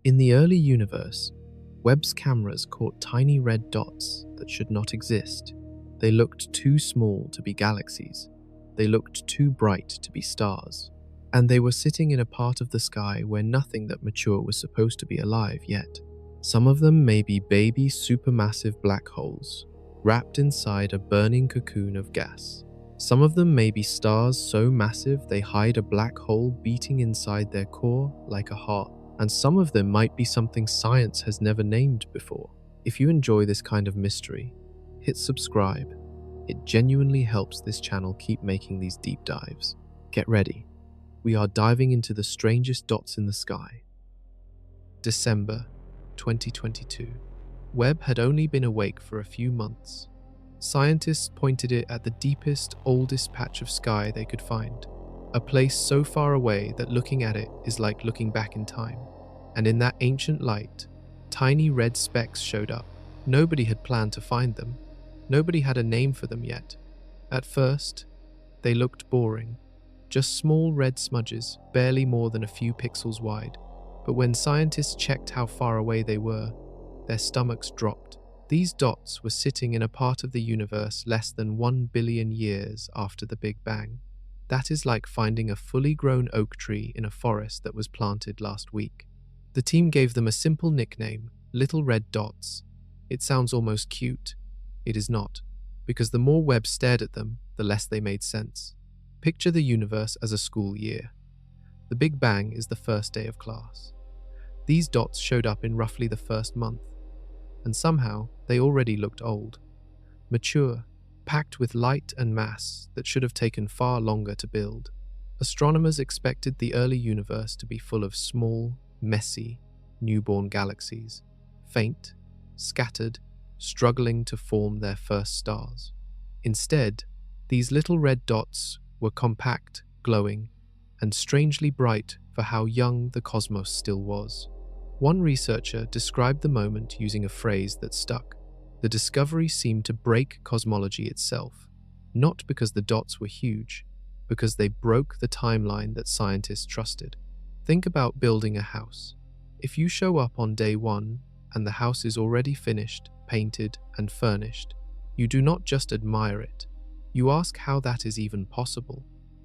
In the early universe, Webb's cameras caught tiny red dots that should not exist. They looked too small to be galaxies. They looked too bright to be stars. And they were sitting in a part of the sky where nothing that mature was supposed to be alive yet. Some of them may be baby supermassive black holes, wrapped inside a burning cocoon of gas. Some of them may be stars so massive they hide a black hole beating inside their core like a heart. And some of them might be something science has never named before. If you enjoy this kind of mystery, hit subscribe. It genuinely helps this channel keep making these deep dives. Get ready. We are diving into the strangest dots in the sky. December 2022. Webb had only been awake for a few months. Scientists pointed it at the deepest, oldest patch of sky they could find. A place so far away that looking at it is like looking back in time. And in that ancient light, tiny red specks showed up. Nobody had planned to find them. Nobody had a name for them yet. At first, they looked boring. Just small red smudges, barely more than a few pixels wide. But when scientists checked how far away they were, their stomachs dropped. These dots were sitting in a part of the universe less than 1 billion years after the Big Bang. That is like finding a fully grown oak tree in a forest that was planted last week. The team gave them a simple nickname, Little Red Dots. It sounds almost cute. It is not, because the more Webb stared at them, the less they made sense. Picture the universe as a school year. The Big Bang is the first day of class. These dots showed up in roughly the first month, and somehow they already looked old, mature, packed with light and mass that should have taken far longer to build. Astronomers expected the early universe to be full of small, messy, newborn galaxies, faint, scattered, struggling to form their first stars. Instead, these little red dots were compact, glowing, and strangely bright for how young the cosmos still was. One researcher described the moment using a phrase that stuck. The discovery seemed to break cosmology itself, not because the dots were huge, because they broke the timeline that scientists trusted. Think about building a house. If you show up on day one and the house is already finished, painted, and furnished, you do not just admire it. You ask how that is even possible.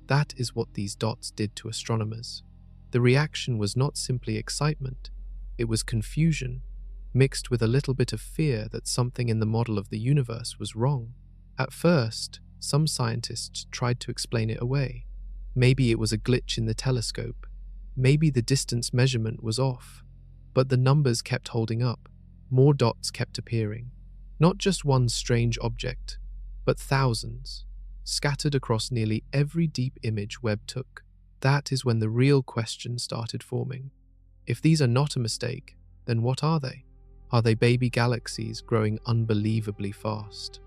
That is what these dots did to astronomers. The reaction was not simply excitement, it was confusion, mixed with a little bit of fear that something in the model of the universe was wrong. At first, some scientists tried to explain it away. Maybe it was a glitch in the telescope. Maybe the distance measurement was off. But the numbers kept holding up. More dots kept appearing. Not just one strange object, but thousands, scattered across nearly every deep image Webb took. That is when the real question started forming. If these are not a mistake, then what are they? Are they baby galaxies growing unbelievably fast?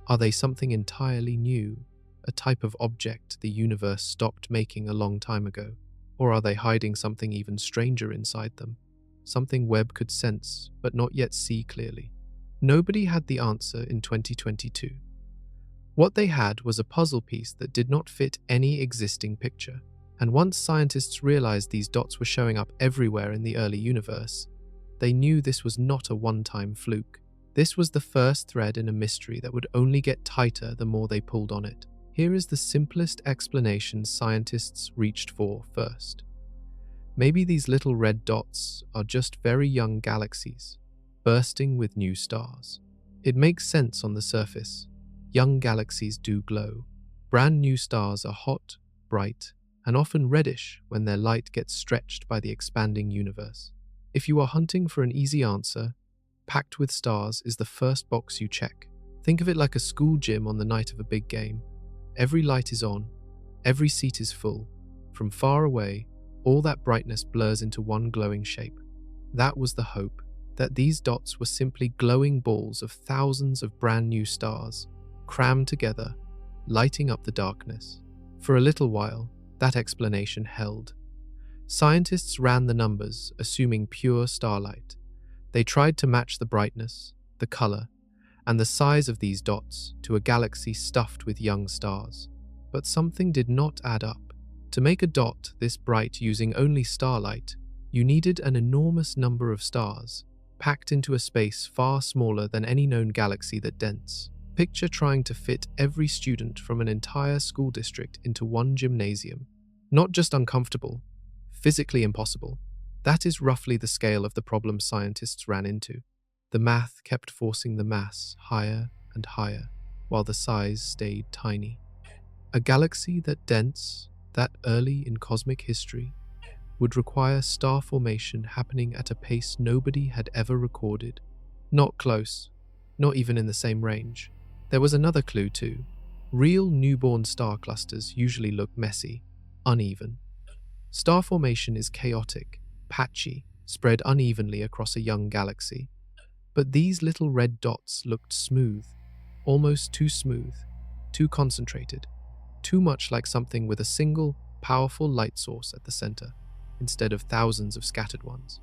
Are they something entirely new, a type of object the universe stopped making a long time ago? Or are they hiding something even stranger inside them? Something Webb could sense, but not yet see clearly. Nobody had the answer in 2022. What they had was a puzzle piece that did not fit any existing picture. And once scientists realized these dots were showing up everywhere in the early universe, they knew this was not a one-time fluke. This was the first thread in a mystery that would only get tighter the more they pulled on it. Here is the simplest explanation scientists reached for first. Maybe these little red dots are just very young galaxies, bursting with new stars. It makes sense on the surface. Young galaxies do glow. Brand new stars are hot, bright, and often reddish when their light gets stretched by the expanding universe. If you are hunting for an easy answer, packed with stars is the first box you check. Think of it like a school gym on the night of a big game. Every light is on, every seat is full. From far away, all that brightness blurs into one glowing shape. That was the hope, that these dots were simply glowing balls of thousands of brand new stars, crammed together, lighting up the darkness. For a little while, that explanation held. Scientists ran the numbers, assuming pure starlight. They tried to match the brightness, the color, and the size of these dots to a galaxy stuffed with young stars. But something did not add up. To make a dot this bright using only starlight, You needed an enormous number of stars, packed into a space far smaller than any known galaxy that dense. Picture trying to fit every student from an entire school district into one gymnasium. Not just uncomfortable, physically impossible. That is roughly the scale of the problem scientists ran into. The math kept forcing the mass higher and higher, while the size stayed tiny. A galaxy that dense, that early in cosmic history, would require star formation happening at a pace nobody had ever recorded. Not close, not even in the same range. There was another clue too. Real newborn star clusters usually look messy, uneven. Star formation is chaotic, patchy, spread unevenly across a young galaxy. But these little red dots looked smooth, almost too smooth, too concentrated, too much like something with a single, powerful light source at the center, instead of thousands of scattered ones.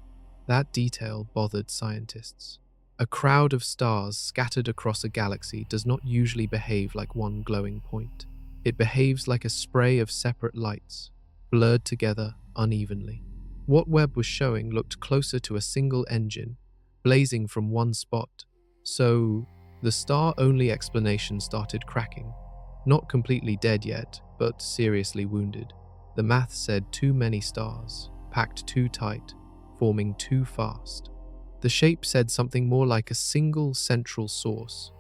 That detail bothered scientists. A crowd of stars scattered across a galaxy does not usually behave like one glowing point. It behaves like a spray of separate lights, blurred together unevenly. What Webb was showing looked closer to a single engine, blazing from one spot. So, the star-only explanation started cracking. Not completely dead yet, but seriously wounded. The math said too many stars, packed too tight, forming too fast. The shape said something more like a single central source,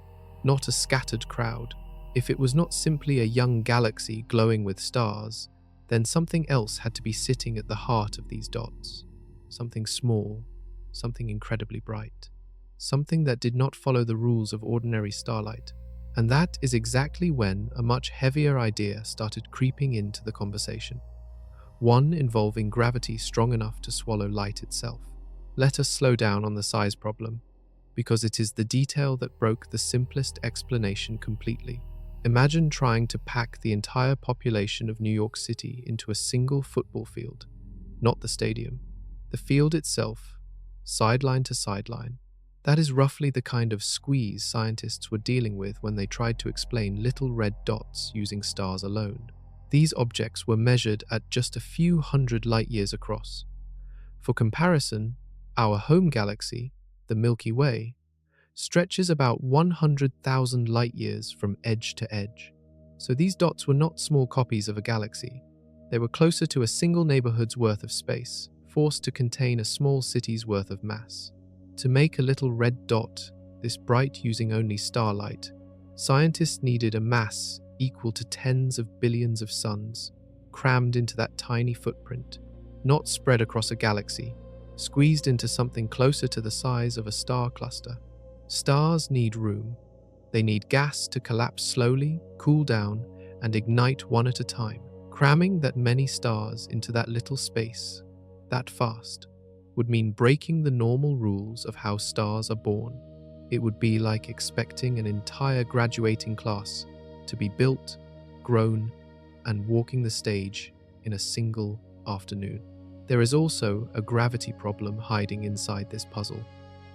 not a scattered crowd. If it was not simply a young galaxy glowing with stars, then something else had to be sitting at the heart of these dots. Something small, something incredibly bright. Something that did not follow the rules of ordinary starlight. And that is exactly when a much heavier idea started creeping into the conversation. One involving gravity strong enough to swallow light itself. Let us slow down on the size problem, because it is the detail that broke the simplest explanation completely. Imagine trying to pack the entire population of New York City into a single football field, not the stadium, the field itself, sideline to sideline. That is roughly the kind of squeeze scientists were dealing with when they tried to explain little red dots using stars alone. These objects were measured at just a few hundred light-years across. For comparison, our home galaxy, the Milky Way, stretches about 100,000 light-years from edge to edge. So these dots were not small copies of a galaxy. They were closer to a single neighborhood's worth of space, forced to contain a small city's worth of mass. To make a little red dot, this bright using only starlight, scientists needed a mass equal to tens of billions of suns, crammed into that tiny footprint, not spread across a galaxy, squeezed into something closer to the size of a star cluster. Stars need room. They need gas to collapse slowly, cool down, and ignite one at a time. Cramming that many stars into that little space, that fast, would mean breaking the normal rules of how stars are born. It would be like expecting an entire graduating class to be built, grown, and walking the stage in a single afternoon. There is also a gravity problem hiding inside this puzzle.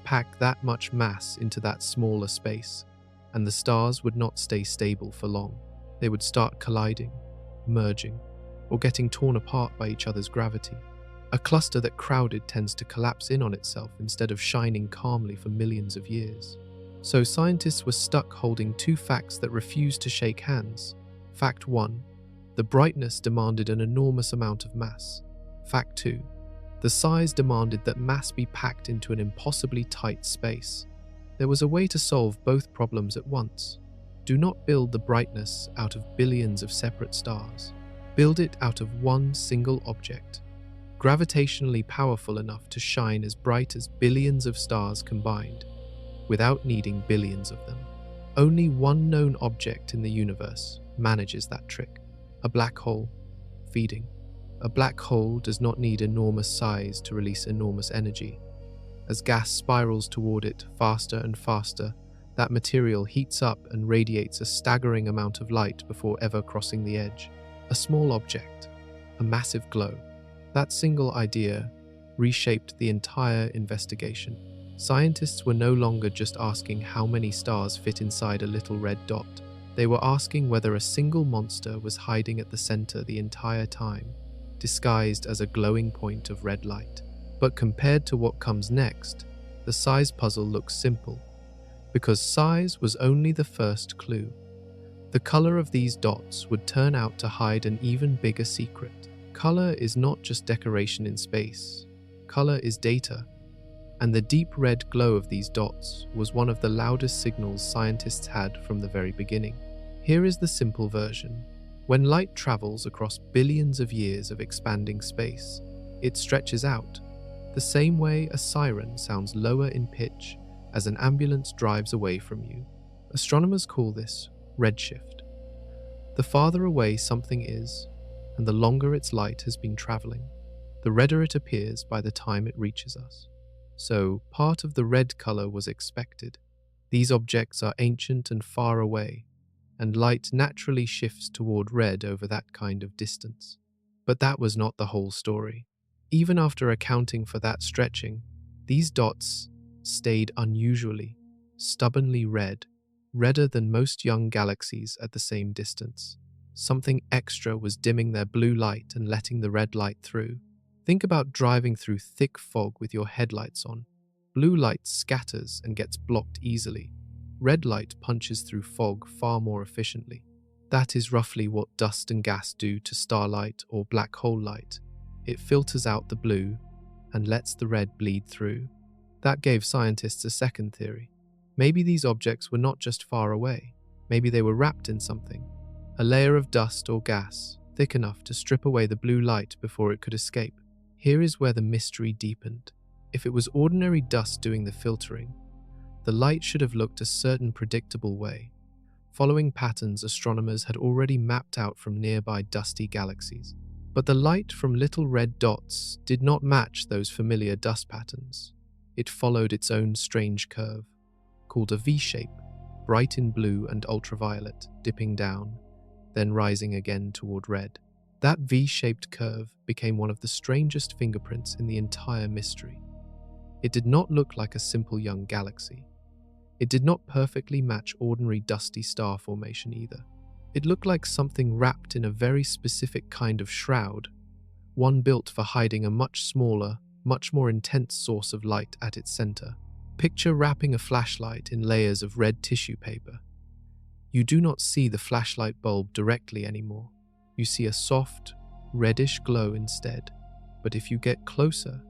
Pack that much mass into that smaller space, and the stars would not stay stable for long. They would start colliding, merging, or getting torn apart by each other's gravity. A cluster that crowded tends to collapse in on itself instead of shining calmly for millions of years. So scientists were stuck holding two facts that refused to shake hands. Fact 1, the brightness demanded an enormous amount of mass. Fact 2, the size demanded that mass be packed into an impossibly tight space. There was a way to solve both problems at once. Do not build the brightness out of billions of separate stars. Build it out of one single object, gravitationally powerful enough to shine as bright as billions of stars combined, without needing billions of them. Only one known object in the universe manages that trick: a black hole, feeding. A black hole does not need enormous size to release enormous energy. As gas spirals toward it faster and faster, that material heats up and radiates a staggering amount of light before ever crossing the edge. A small object, a massive glow. That single idea reshaped the entire investigation. Scientists were no longer just asking how many stars fit inside a little red dot. They were asking whether a single monster was hiding at the center the entire time, disguised as a glowing point of red light. But compared to what comes next, the size puzzle looks simple, because size was only the first clue. The color of these dots would turn out to hide an even bigger secret. Color is not just decoration in space. Color is data, and the deep red glow of these dots was one of the loudest signals scientists had from the very beginning. Here is the simple version. When light travels across billions of years of expanding space, it stretches out, the same way a siren sounds lower in pitch as an ambulance drives away from you. Astronomers call this redshift. The farther away something is, and the longer its light has been traveling, the redder it appears by the time it reaches us. So, part of the red color was expected. These objects are ancient and far away, and light naturally shifts toward red over that kind of distance. But that was not the whole story. Even after accounting for that stretching, these dots stayed unusually, stubbornly red, redder than most young galaxies at the same distance. Something extra was dimming their blue light and letting the red light through. Think about driving through thick fog with your headlights on. Blue light scatters and gets blocked easily. Red light punches through fog far more efficiently. That is roughly what dust and gas do to starlight or black hole light. It filters out the blue and lets the red bleed through. That gave scientists a second theory. Maybe these objects were not just far away. Maybe they were wrapped in something. A layer of dust or gas, thick enough to strip away the blue light before it could escape. Here is where the mystery deepened. If it was ordinary dust doing the filtering, the light should have looked a certain predictable way, following patterns astronomers had already mapped out from nearby dusty galaxies. But the light from little red dots did not match those familiar dust patterns. It followed its own strange curve, called a V-shape, bright in blue and ultraviolet, dipping down, then rising again toward red. That V-shaped curve became one of the strangest fingerprints in the entire mystery. It did not look like a simple young galaxy. It did not perfectly match ordinary dusty star formation either. It looked like something wrapped in a very specific kind of shroud, one built for hiding a much smaller, much more intense source of light at its center. Picture wrapping a flashlight in layers of red tissue paper. You do not see the flashlight bulb directly anymore. You see a soft, reddish glow instead. But if you get closer,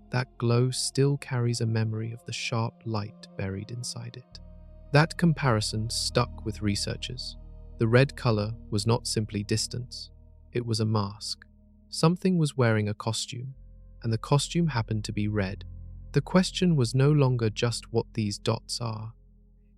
that glow still carries a memory of the sharp light buried inside it. That comparison stuck with researchers. The red color was not simply distance, it was a mask. Something was wearing a costume, and the costume happened to be red. The question was no longer just what these dots are.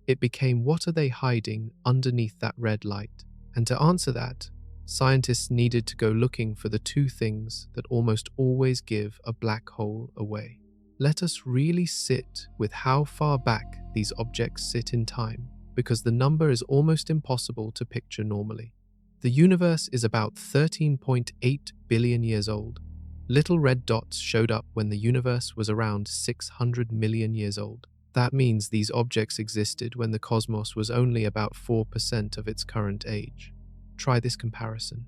It became, what are they hiding underneath that red light? And to answer that, scientists needed to go looking for the two things that almost always give a black hole away. Let us really sit with how far back these objects sit in time, because the number is almost impossible to picture normally. The universe is about 13.8 billion years old. Little red dots showed up when the universe was around 600 million years old. That means these objects existed when the cosmos was only about 4% of its current age. Try this comparison.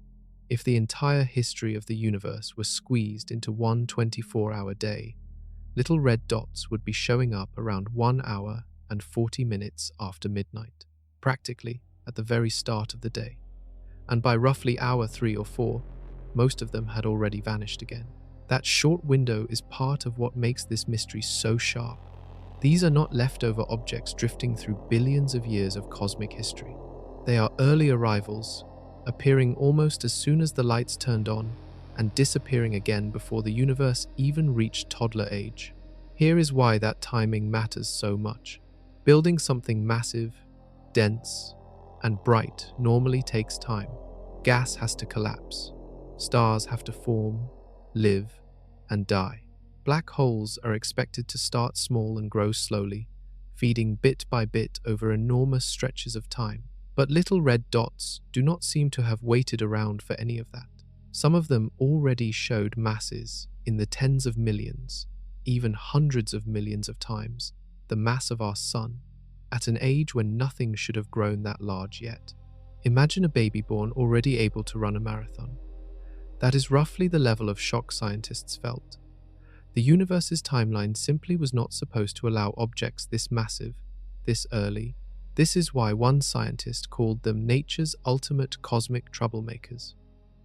If the entire history of the universe was squeezed into one 24-hour day, little red dots would be showing up around 1 hour and 40 minutes after midnight, practically at the very start of the day. And by roughly hour 3 or 4, most of them had already vanished again. That short window is part of what makes this mystery so sharp. These are not leftover objects drifting through billions of years of cosmic history. They are early arrivals, appearing almost as soon as the lights turned on and disappearing again before the universe even reached toddler age. Here is why that timing matters so much. Building something massive, dense, and bright normally takes time. Gas has to collapse. Stars have to form, live, and die. Black holes are expected to start small and grow slowly, feeding bit by bit over enormous stretches of time. But little red dots do not seem to have waited around for any of that. Some of them already showed masses in the tens of millions, even hundreds of millions of times the mass of our sun, at an age when nothing should have grown that large yet. Imagine a baby born already able to run a marathon. That is roughly the level of shock scientists felt. The universe's timeline simply was not supposed to allow objects this massive, this early. This is why one scientist called them nature's ultimate cosmic troublemakers.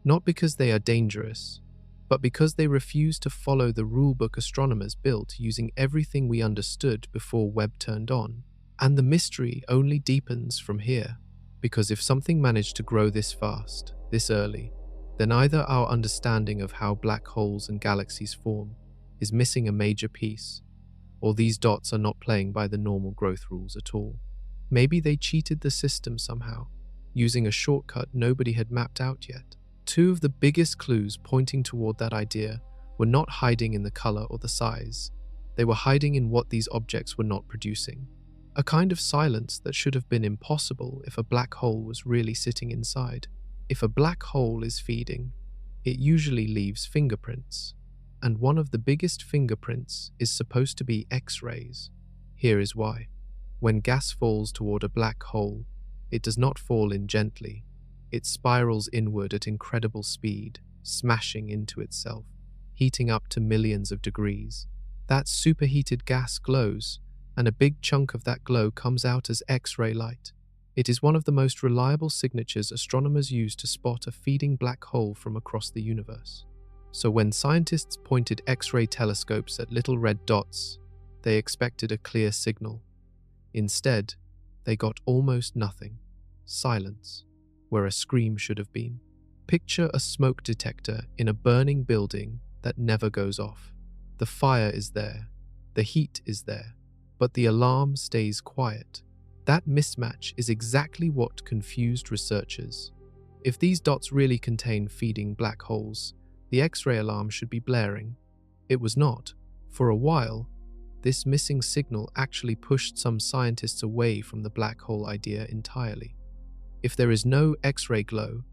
Not because they are dangerous, but because they refuse to follow the rulebook astronomers built using everything we understood before Webb turned on. And the mystery only deepens from here, because if something managed to grow this fast, this early, then either our understanding of how black holes and galaxies form is missing a major piece, or these dots are not playing by the normal growth rules at all. Maybe they cheated the system somehow, using a shortcut nobody had mapped out yet. Two of the biggest clues pointing toward that idea were not hiding in the color or the size. They were hiding in what these objects were not producing. A kind of silence that should have been impossible if a black hole was really sitting inside. If a black hole is feeding, it usually leaves fingerprints. And one of the biggest fingerprints is supposed to be X-rays. Here is why. When gas falls toward a black hole, it does not fall in gently. It spirals inward at incredible speed, smashing into itself, heating up to millions of degrees. That superheated gas glows, and a big chunk of that glow comes out as X-ray light. It is one of the most reliable signatures astronomers use to spot a feeding black hole from across the universe. So when scientists pointed X-ray telescopes at little red dots, they expected a clear signal. Instead, they got almost nothing. Silence, where a scream should have been. Picture a smoke detector in a burning building that never goes off. The fire is there, the heat is there, but the alarm stays quiet. That mismatch is exactly what confused researchers. If these dots really contain feeding black holes, the X-ray alarm should be blaring. It was not. For a while, this missing signal actually pushed some scientists away from the black hole idea entirely. If there is no X-ray glow,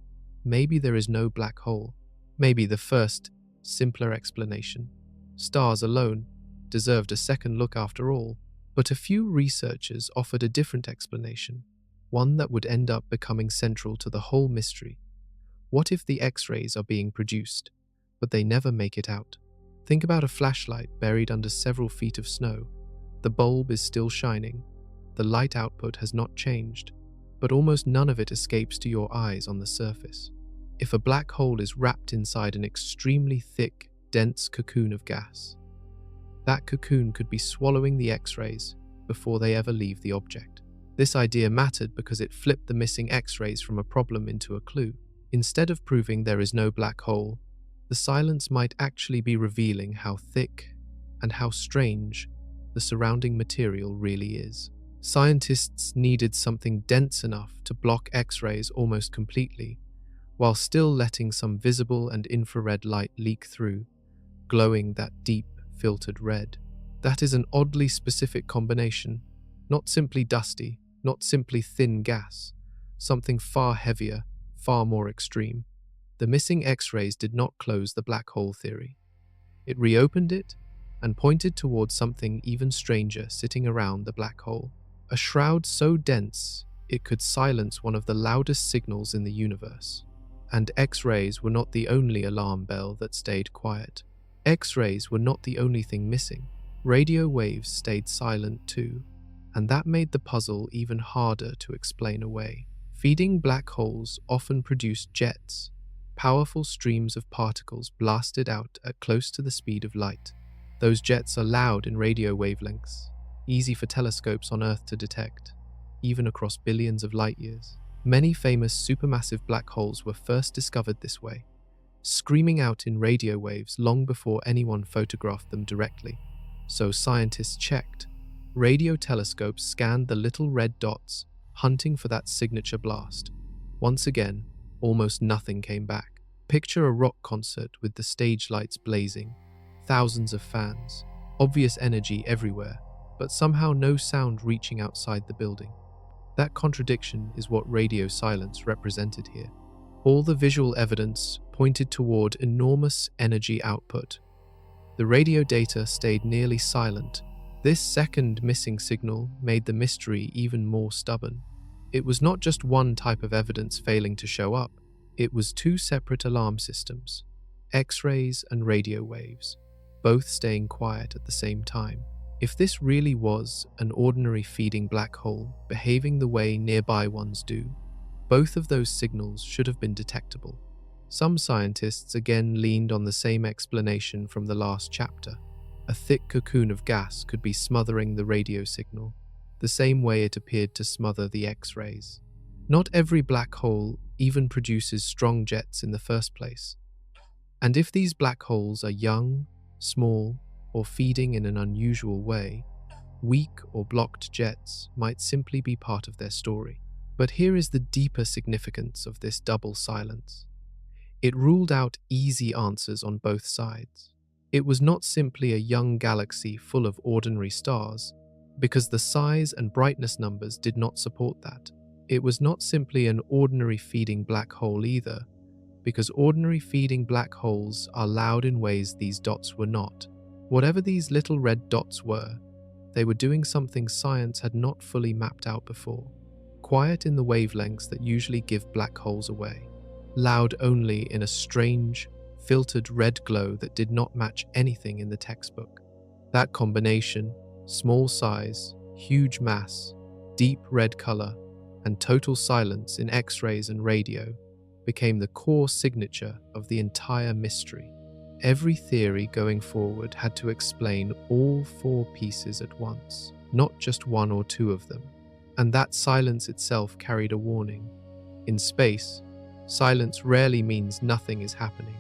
maybe there is no black hole. Maybe the first, simpler explanation, stars alone, deserved a second look after all. But a few researchers offered a different explanation, one that would end up becoming central to the whole mystery. What if the X-rays are being produced, but they never make it out? Think about a flashlight buried under several feet of snow. The bulb is still shining. The light output has not changed, but almost none of it escapes to your eyes on the surface. If a black hole is wrapped inside an extremely thick, dense cocoon of gas, that cocoon could be swallowing the X-rays before they ever leave the object. This idea mattered because it flipped the missing X-rays from a problem into a clue. Instead of proving there is no black hole, the silence might actually be revealing how thick and how strange the surrounding material really is. Scientists needed something dense enough to block X-rays almost completely, while still letting some visible and infrared light leak through, glowing that deep, filtered red. That is an oddly specific combination, not simply dusty, not simply thin gas, something far heavier, far more extreme. The missing X-rays did not close the black hole theory. It reopened it and pointed towards something even stranger sitting around the black hole. A shroud so dense it could silence one of the loudest signals in the universe. And X-rays were not the only alarm bell that stayed quiet. X-rays were not the only thing missing. Radio waves stayed silent too, and that made the puzzle even harder to explain away. Feeding black holes often produced jets, powerful streams of particles blasted out at close to the speed of light. Those jets are loud in radio wavelengths, easy for telescopes on Earth to detect, even across billions of light years. Many famous supermassive black holes were first discovered this way, screaming out in radio waves long before anyone photographed them directly. So scientists checked. Radio telescopes scanned the little red dots, hunting for that signature blast. Once again, almost nothing came back. Picture a rock concert with the stage lights blazing, thousands of fans, obvious energy everywhere, but somehow no sound reaching outside the building. That contradiction is what radio silence represented here. All the visual evidence pointed toward enormous energy output. The radio data stayed nearly silent. This second missing signal made the mystery even more stubborn. It was not just one type of evidence failing to show up. It was two separate alarm systems, X-rays and radio waves. both staying quiet at the same time. If this really was an ordinary feeding black hole behaving the way nearby ones do, both of those signals should have been detectable. Some scientists again leaned on the same explanation from the last chapter. A thick cocoon of gas could be smothering the radio signal, the same way it appeared to smother the X-rays. Not every black hole even produces strong jets in the first place. And if these black holes are young, small, or feeding in an unusual way, weak or blocked jets might simply be part of their story. But here is the deeper significance of this double silence. It ruled out easy answers on both sides. It was not simply a young galaxy full of ordinary stars, because the size and brightness numbers did not support that. It was not simply an ordinary feeding black hole either, because ordinary feeding black holes are loud in ways these dots were not. Whatever these little red dots were, they were doing something science had not fully mapped out before. Quiet in the wavelengths that usually give black holes away. Loud only in a strange, filtered red glow that did not match anything in the textbook. That combination, small size, huge mass, deep red color, and total silence in X-rays and radio, became the core signature of the entire mystery. Every theory going forward had to explain all four pieces at once, not just one or two of them. And that silence itself carried a warning. In space, silence rarely means nothing is happening.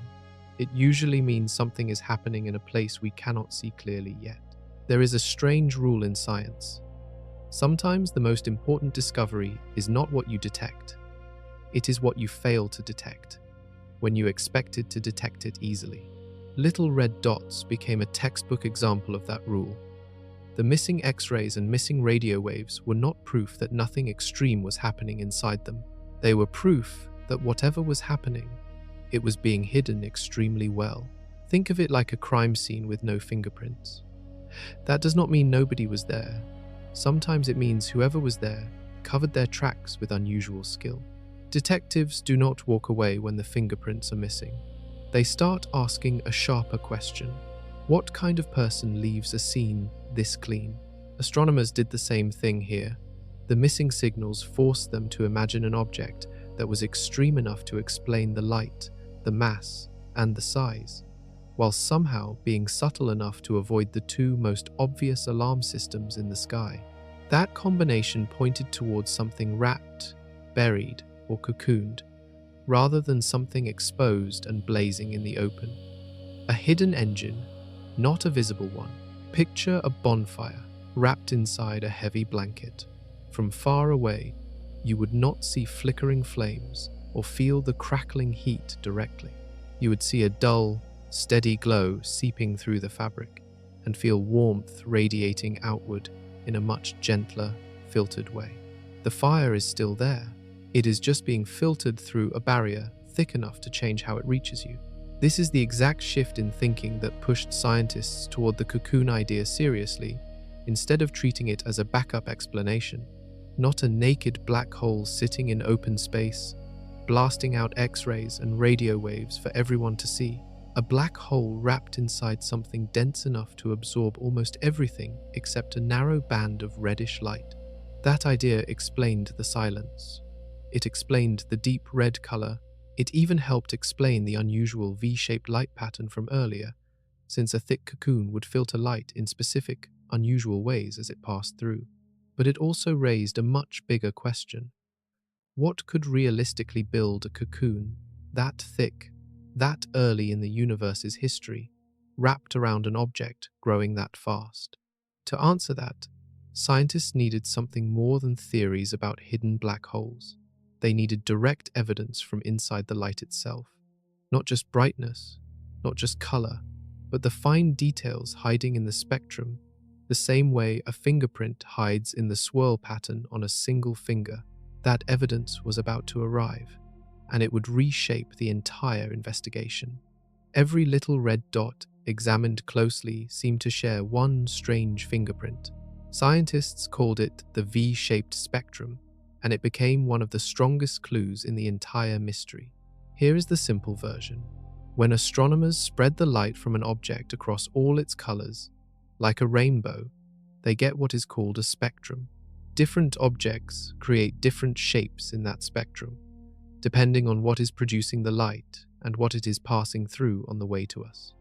It usually means something is happening in a place we cannot see clearly yet. There is a strange rule in science. Sometimes the most important discovery is not what you detect. It is what you fail to detect, when you expected to detect it easily. Little red dots became a textbook example of that rule. The missing X-rays and missing radio waves were not proof that nothing extreme was happening inside them. They were proof that whatever was happening, it was being hidden extremely well. Think of it like a crime scene with no fingerprints. That does not mean nobody was there. Sometimes it means whoever was there covered their tracks with unusual skill. Detectives do not walk away when the fingerprints are missing. They start asking a sharper question. What kind of person leaves a scene this clean? Astronomers did the same thing here. The missing signals forced them to imagine an object that was extreme enough to explain the light, the mass, and the size, while somehow being subtle enough to avoid the two most obvious alarm systems in the sky. That combination pointed towards something wrapped, buried, or cocooned, rather than something exposed and blazing in the open. A hidden engine, not a visible one. Picture a bonfire wrapped inside a heavy blanket. From far away, you would not see flickering flames or feel the crackling heat directly. You would see a dull, steady glow seeping through the fabric and feel warmth radiating outward in a much gentler, filtered way. The fire is still there. It is just being filtered through a barrier thick enough to change how it reaches you. This is the exact shift in thinking that pushed scientists toward the cocoon idea seriously, instead of treating it as a backup explanation, not a naked black hole sitting in open space, blasting out X-rays and radio waves for everyone to see. A black hole wrapped inside something dense enough to absorb almost everything except a narrow band of reddish light. That idea explained the silence. It explained the deep red color. It even helped explain the unusual V-shaped light pattern from earlier, since a thick cocoon would filter light in specific, unusual ways as it passed through. But it also raised a much bigger question. What could realistically build a cocoon that thick, that early in the universe's history, wrapped around an object growing that fast? To answer that, scientists needed something more than theories about hidden black holes. They needed direct evidence from inside the light itself. Not just brightness, not just color, but the fine details hiding in the spectrum, the same way a fingerprint hides in the swirl pattern on a single finger. That evidence was about to arrive, and it would reshape the entire investigation. Every little red dot, examined closely, seemed to share one strange fingerprint. Scientists called it the V-shaped spectrum, and it became one of the strongest clues in the entire mystery. Here is the simple version. When astronomers spread the light from an object across all its colors, like a rainbow, they get what is called a spectrum. Different objects create different shapes in that spectrum, depending on what is producing the light and what it is passing through on the way to us.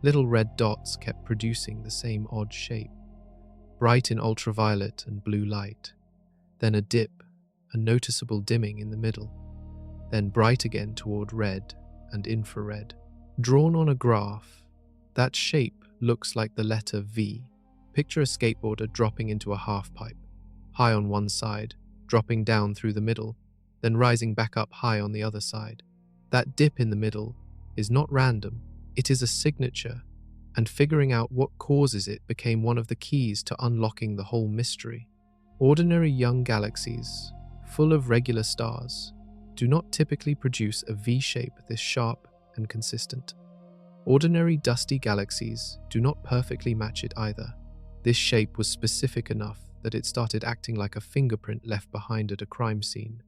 Little red dots kept producing the same odd shape, bright in ultraviolet and blue light, then a dip, a noticeable dimming in the middle, then bright again toward red and infrared. Drawn on a graph, that shape looks like the letter V. Picture a skateboarder dropping into a half pipe, high on one side, dropping down through the middle, then rising back up high on the other side. That dip in the middle is not random, it is a signature, and figuring out what causes it became one of the keys to unlocking the whole mystery. Ordinary young galaxies, full of regular stars, do not typically produce a V shape this sharp and consistent. Ordinary dusty galaxies do not perfectly match it either. This shape was specific enough that it started acting like a fingerprint left behind at a crime scene,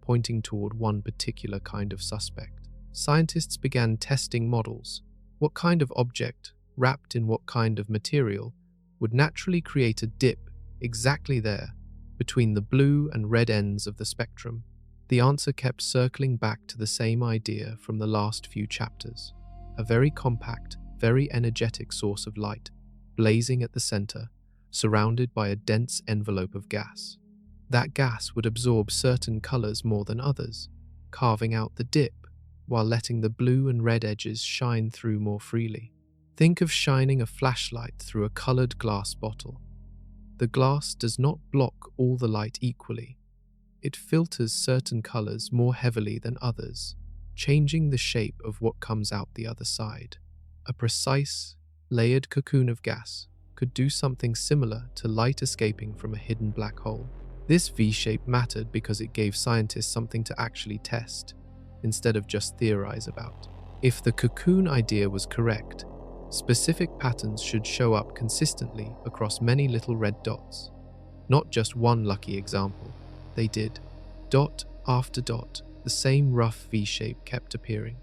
pointing toward one particular kind of suspect. Scientists began testing models. What kind of object, wrapped in what kind of material, would naturally create a dip exactly there, between the blue and red ends of the spectrum? The answer kept circling back to the same idea from the last few chapters. A very compact, very energetic source of light, blazing at the center, surrounded by a dense envelope of gas. That gas would absorb certain colors more than others, carving out the dip, while letting the blue and red edges shine through more freely. Think of shining a flashlight through a colored glass bottle. The glass does not block all the light equally. It filters certain colors more heavily than others, changing the shape of what comes out the other side. A precise, layered cocoon of gas could do something similar to light escaping from a hidden black hole. This V-shape mattered because it gave scientists something to actually test, instead of just theorize about. If the cocoon idea was correct, specific patterns should show up consistently across many little red dots. Not just one lucky example. They did. Dot after dot, the same rough V-shape kept appearing,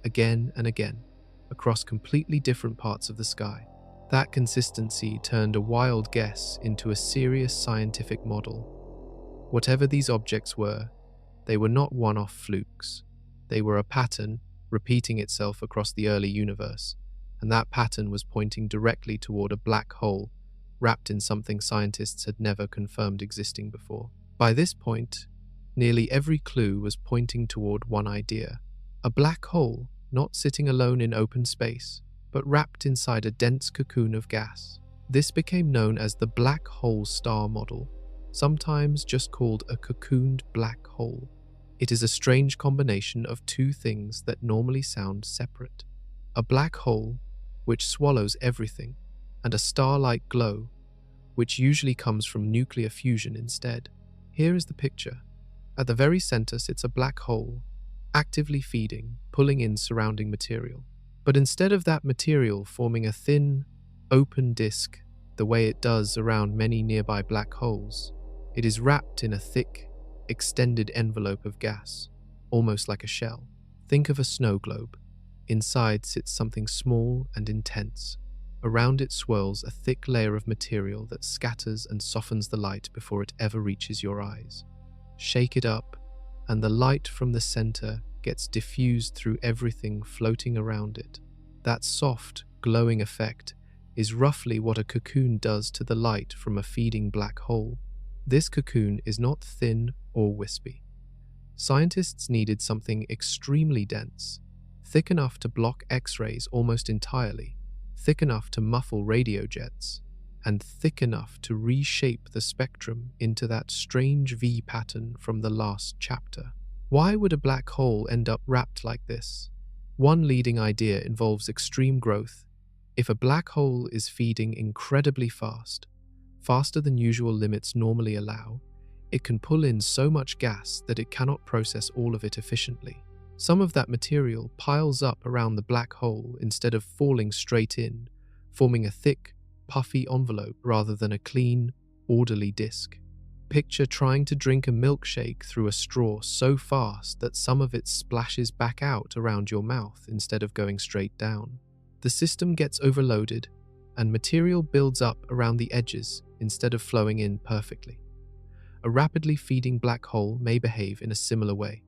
again and again, across completely different parts of the sky. That consistency turned a wild guess into a serious scientific model. Whatever these objects were, they were not one-off flukes. They were a pattern repeating itself across the early universe, and that pattern was pointing directly toward a black hole wrapped in something scientists had never confirmed existing before. By this point, nearly every clue was pointing toward one idea: a black hole not sitting alone in open space, but wrapped inside a dense cocoon of gas. This became known as the black hole star model, sometimes just called a cocooned black hole. It is a strange combination of two things that normally sound separate: a black hole, which swallows everything, and a star-like glow, which usually comes from nuclear fusion instead. Here is the picture. At the very center sits a black hole, actively feeding, pulling in surrounding material. But instead of that material forming a thin, open disk the way it does around many nearby black holes, it is wrapped in a thick, extended envelope of gas, almost like a shell. Think of a snow globe. Inside sits something small and intense. Around it swirls a thick layer of material that scatters and softens the light before it ever reaches your eyes. Shake it up, and the light from the center gets diffused through everything floating around it. That soft, glowing effect is roughly what a cocoon does to the light from a feeding black hole. This cocoon is not thin or wispy. Scientists needed something extremely dense, thick enough to block X-rays almost entirely, thick enough to muffle radio jets, and thick enough to reshape the spectrum into that strange V pattern from the last chapter. Why would a black hole end up wrapped like this? One leading idea involves extreme growth. If a black hole is feeding incredibly fast, faster than usual limits normally allow, it can pull in so much gas that it cannot process all of it efficiently. Some of that material piles up around the black hole instead of falling straight in, forming a thick, puffy envelope rather than a clean, orderly disk. Picture trying to drink a milkshake through a straw so fast that some of it splashes back out around your mouth instead of going straight down. The system gets overloaded, and material builds up around the edges instead of flowing in perfectly. A rapidly feeding black hole may behave in a similar way.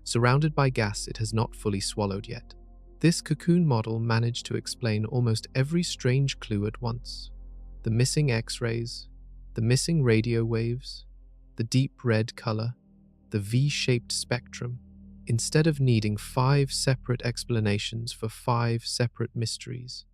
Surrounded by gas it has not fully swallowed yet. This cocoon model managed to explain almost every strange clue at once. The missing X-rays, the missing radio waves, the deep red color, the V-shaped spectrum. Instead of needing 5 separate explanations for 5 separate mysteries,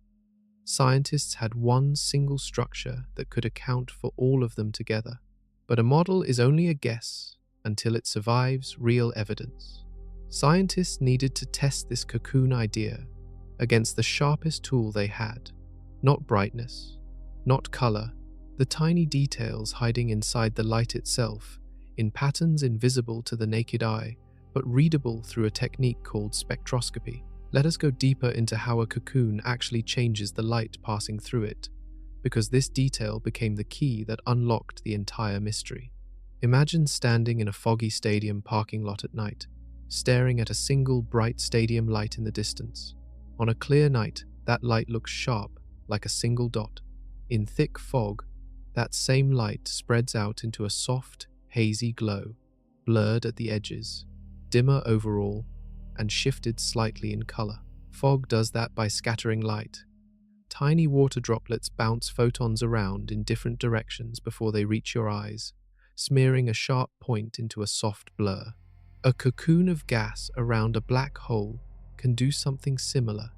scientists had one single structure that could account for all of them together. But a model is only a guess until it survives real evidence. Scientists needed to test this cocoon idea against the sharpest tool they had, not brightness, not color, the tiny details hiding inside the light itself, in patterns invisible to the naked eye, but readable through a technique called spectroscopy. Let us go deeper into how a cocoon actually changes the light passing through it, because this detail became the key that unlocked the entire mystery. Imagine standing in a foggy stadium parking lot at night, staring at a single bright stadium light in the distance. On a clear night, that light looks sharp, like a single dot. In thick fog, that same light spreads out into a soft, hazy glow, blurred at the edges, dimmer overall, and shifted slightly in color. Fog does that by scattering light. Tiny water droplets bounce photons around in different directions before they reach your eyes, smearing a sharp point into a soft blur. A cocoon of gas around a black hole can do something similar,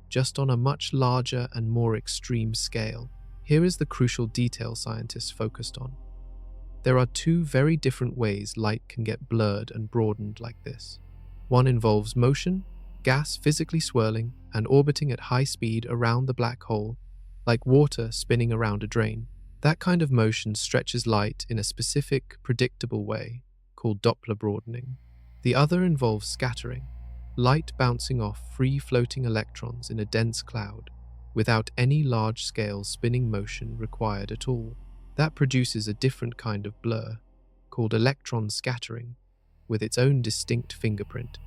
just on a much larger and more extreme scale. Here is the crucial detail scientists focused on. There are 2 very different ways light can get blurred and broadened like this. One involves motion, gas physically swirling and orbiting at high speed around the black hole, like water spinning around a drain. That kind of motion stretches light in a specific, predictable way, called Doppler broadening. The other involves scattering, light bouncing off free-floating electrons in a dense cloud, without any large-scale spinning motion required at all. That produces a different kind of blur, called electron scattering, with its own distinct fingerprint.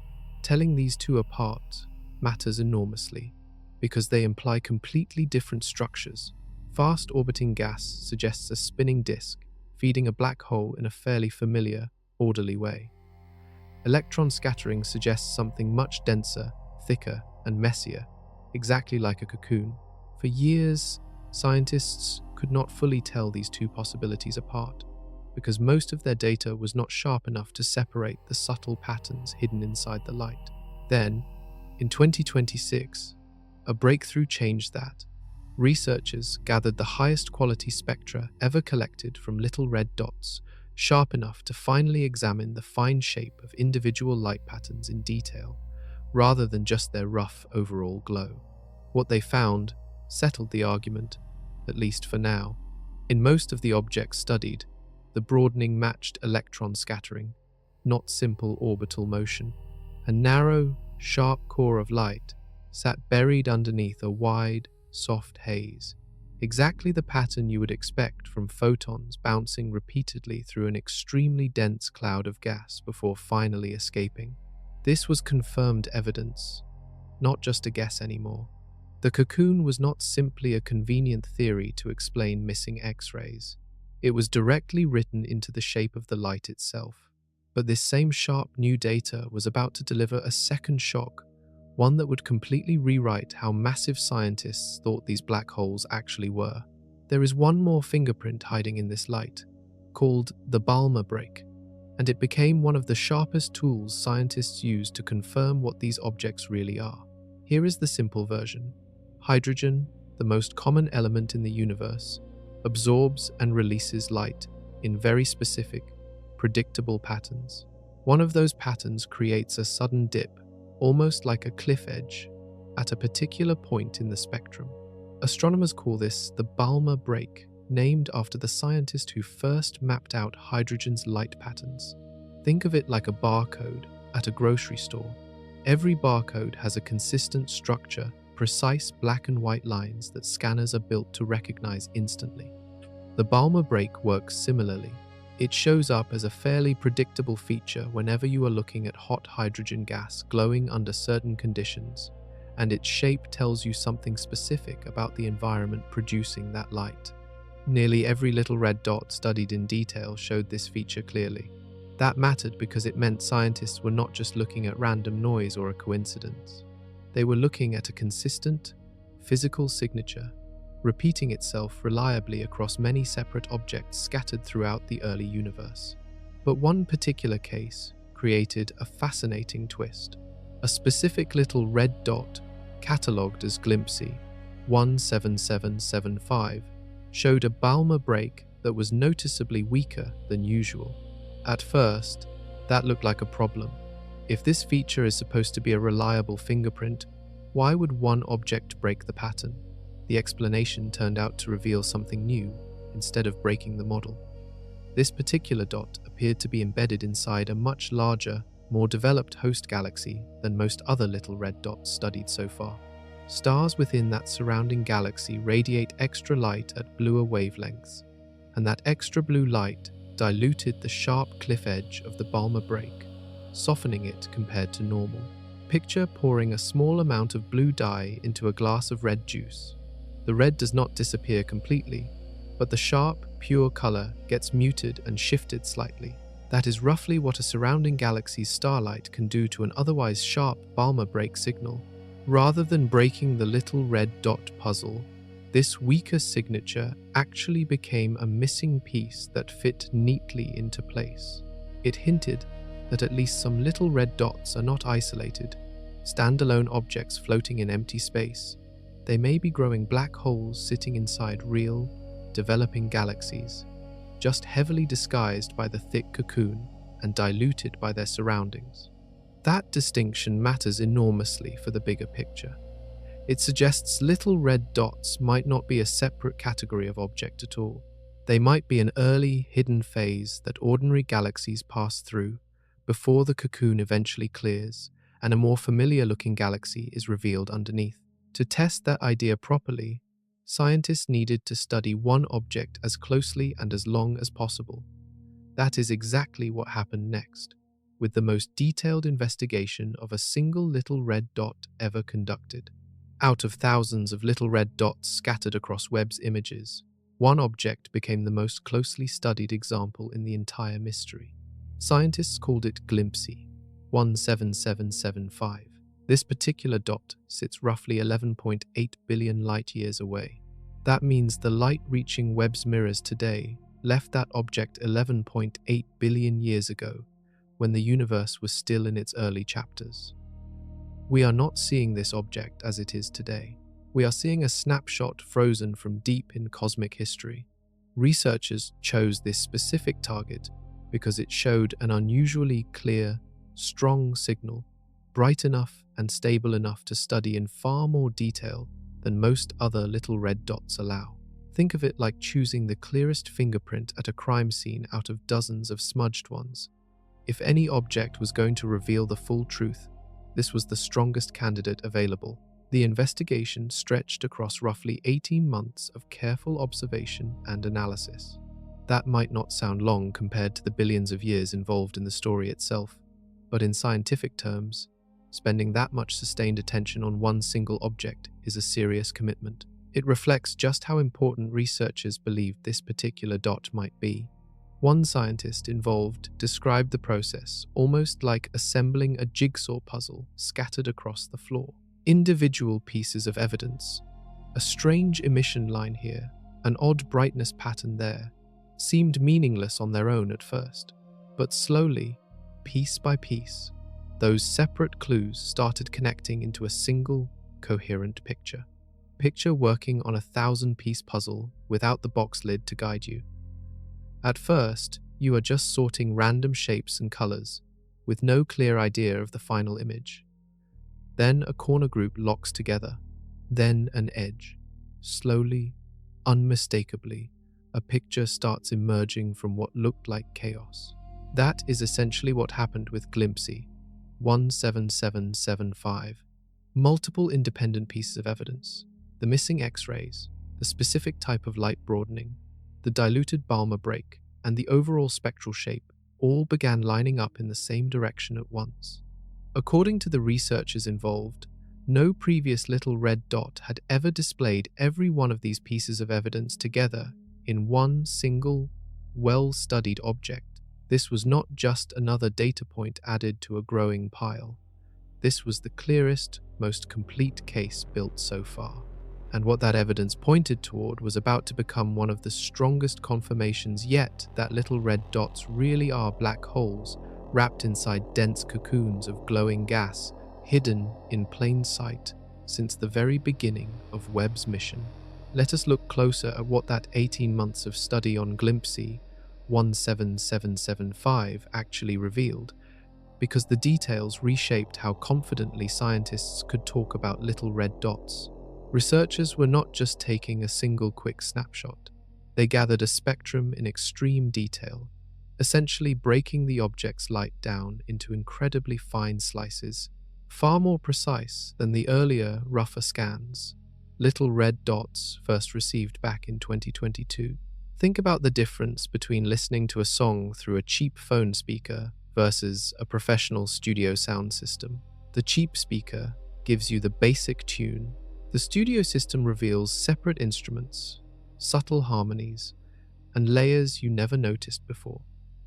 Telling these 2 apart matters enormously, because they imply completely different structures. Fast-orbiting gas suggests a spinning disk, feeding a black hole in a fairly familiar, orderly way. Electron scattering suggests something much denser, thicker, and messier, exactly like a cocoon. For years, scientists could not fully tell these 2 possibilities apart, because most of their data was not sharp enough to separate the subtle patterns hidden inside the light. Then, in 2026, a breakthrough changed that. Researchers gathered the highest quality spectra ever collected from little red dots, sharp enough to finally examine the fine shape of individual light patterns in detail, rather than just their rough overall glow. What they found settled the argument, at least for now. In most of the objects studied, the broadening matched electron scattering, not simple orbital motion. A narrow, sharp core of light sat buried underneath a wide, soft haze, exactly the pattern you would expect from photons bouncing repeatedly through an extremely dense cloud of gas before finally escaping. This was confirmed evidence, not just a guess anymore. The cocoon was not simply a convenient theory to explain missing X-rays. It was directly written into the shape of the light itself. But this same sharp new data was about to deliver a second shock, one that would completely rewrite how massive scientists thought these black holes actually were. There is one more fingerprint hiding in this light, called the Balmer break, and it became one of the sharpest tools scientists use to confirm what these objects really are. Here is the simple version. Hydrogen, the most common element in the universe, absorbs and releases light in very specific, predictable patterns. One of those patterns creates a sudden dip, almost like a cliff edge, at a particular point in the spectrum. Astronomers call this the Balmer break, named after the scientist who first mapped out hydrogen's light patterns. Think of it like a barcode at a grocery store. Every barcode has a consistent structure, precise black and white lines that scanners are built to recognize instantly. The Balmer break works similarly. It shows up as a fairly predictable feature whenever you are looking at hot hydrogen gas glowing under certain conditions, and its shape tells you something specific about the environment producing that light. Nearly every little red dot studied in detail showed this feature clearly. That mattered because it meant scientists were not just looking at random noise or a coincidence. They were looking at a consistent, physical signature, repeating itself reliably across many separate objects scattered throughout the early universe. But one particular case created a fascinating twist. A specific little red dot, catalogued as Glimpsy 17775, showed a Balmer break that was noticeably weaker than usual. At first, that looked like a problem. If this feature is supposed to be a reliable fingerprint, why would one object break the pattern? The explanation turned out to reveal something new instead of breaking the model. This particular dot appeared to be embedded inside a much larger, more developed host galaxy than most other little red dots studied so far. Stars within that surrounding galaxy radiate extra light at bluer wavelengths, and that extra blue light diluted the sharp cliff edge of the Balmer break, softening it compared to normal. Picture pouring a small amount of blue dye into a glass of red juice. The red does not disappear completely, but the sharp, pure color gets muted and shifted slightly. That is roughly what a surrounding galaxy's starlight can do to an otherwise sharp Balmer break signal. Rather than breaking the little red dot puzzle, this weaker signature actually became a missing piece that fit neatly into place. It hinted that at least some little red dots are not isolated, standalone objects floating in empty space. They may be growing black holes sitting inside real, developing galaxies, just heavily disguised by the thick cocoon and diluted by their surroundings. That distinction matters enormously for the bigger picture. It suggests little red dots might not be a separate category of object at all. They might be an early, hidden phase that ordinary galaxies pass through before the cocoon eventually clears and a more familiar-looking galaxy is revealed underneath. To test that idea properly, scientists needed to study one object as closely and as long as possible. That is exactly what happened next, with the most detailed investigation of a single little red dot ever conducted. Out of thousands of little red dots scattered across Webb's images, one object became the most closely studied example in the entire mystery. Scientists called it Glimpsy 17775. This particular dot sits roughly 11.8 billion light-years away. That means the light reaching Webb's mirrors today left that object 11.8 billion years ago, when the universe was still in its early chapters. We are not seeing this object as it is today. We are seeing a snapshot frozen from deep in cosmic history. Researchers chose this specific target because it showed an unusually clear, strong signal, bright enough and stable enough to study in far more detail than most other little red dots allow. Think of it like choosing the clearest fingerprint at a crime scene out of dozens of smudged ones. If any object was going to reveal the full truth, this was the strongest candidate available. The investigation stretched across roughly 18 months of careful observation and analysis. That might not sound long compared to the billions of years involved in the story itself, but in scientific terms, spending that much sustained attention on one single object is a serious commitment. It reflects just how important researchers believed this particular dot might be. One scientist involved described the process almost like assembling a jigsaw puzzle scattered across the floor. Individual pieces of evidence, a strange emission line here, an odd brightness pattern there, seemed meaningless on their own at first. But slowly, piece by piece, those separate clues started connecting into a single, coherent picture. Picture working on a 1,000-piece puzzle without the box lid to guide you. At first, you are just sorting random shapes and colors, with no clear idea of the final image. Then a corner group locks together, then an edge. Slowly, unmistakably, a picture starts emerging from what looked like chaos. That is essentially what happened with Glimpsy 17775. Multiple independent pieces of evidence, the missing X-rays, the specific type of light broadening, the diluted Balmer break, and the overall spectral shape all began lining up in the same direction at once. According to the researchers involved, no previous little red dot had ever displayed every one of these pieces of evidence together in one single, well-studied object. This was not just another data point added to a growing pile. This was the clearest, most complete case built so far. And what that evidence pointed toward was about to become one of the strongest confirmations yet that little red dots really are black holes wrapped inside dense cocoons of glowing gas, hidden in plain sight since the very beginning of Webb's mission. Let us look closer at what that 18 months of study on Glimpsey 17775 actually revealed, because the details reshaped how confidently scientists could talk about little red dots. Researchers were not just taking a single quick snapshot. They gathered a spectrum in extreme detail, essentially breaking the object's light down into incredibly fine slices, far more precise than the earlier, rougher scans. Little red dots first received back in 2022. Think about the difference between listening to a song through a cheap phone speaker versus a professional studio sound system. The cheap speaker gives you the basic tune. The studio system reveals separate instruments, subtle harmonies, and layers you never noticed before.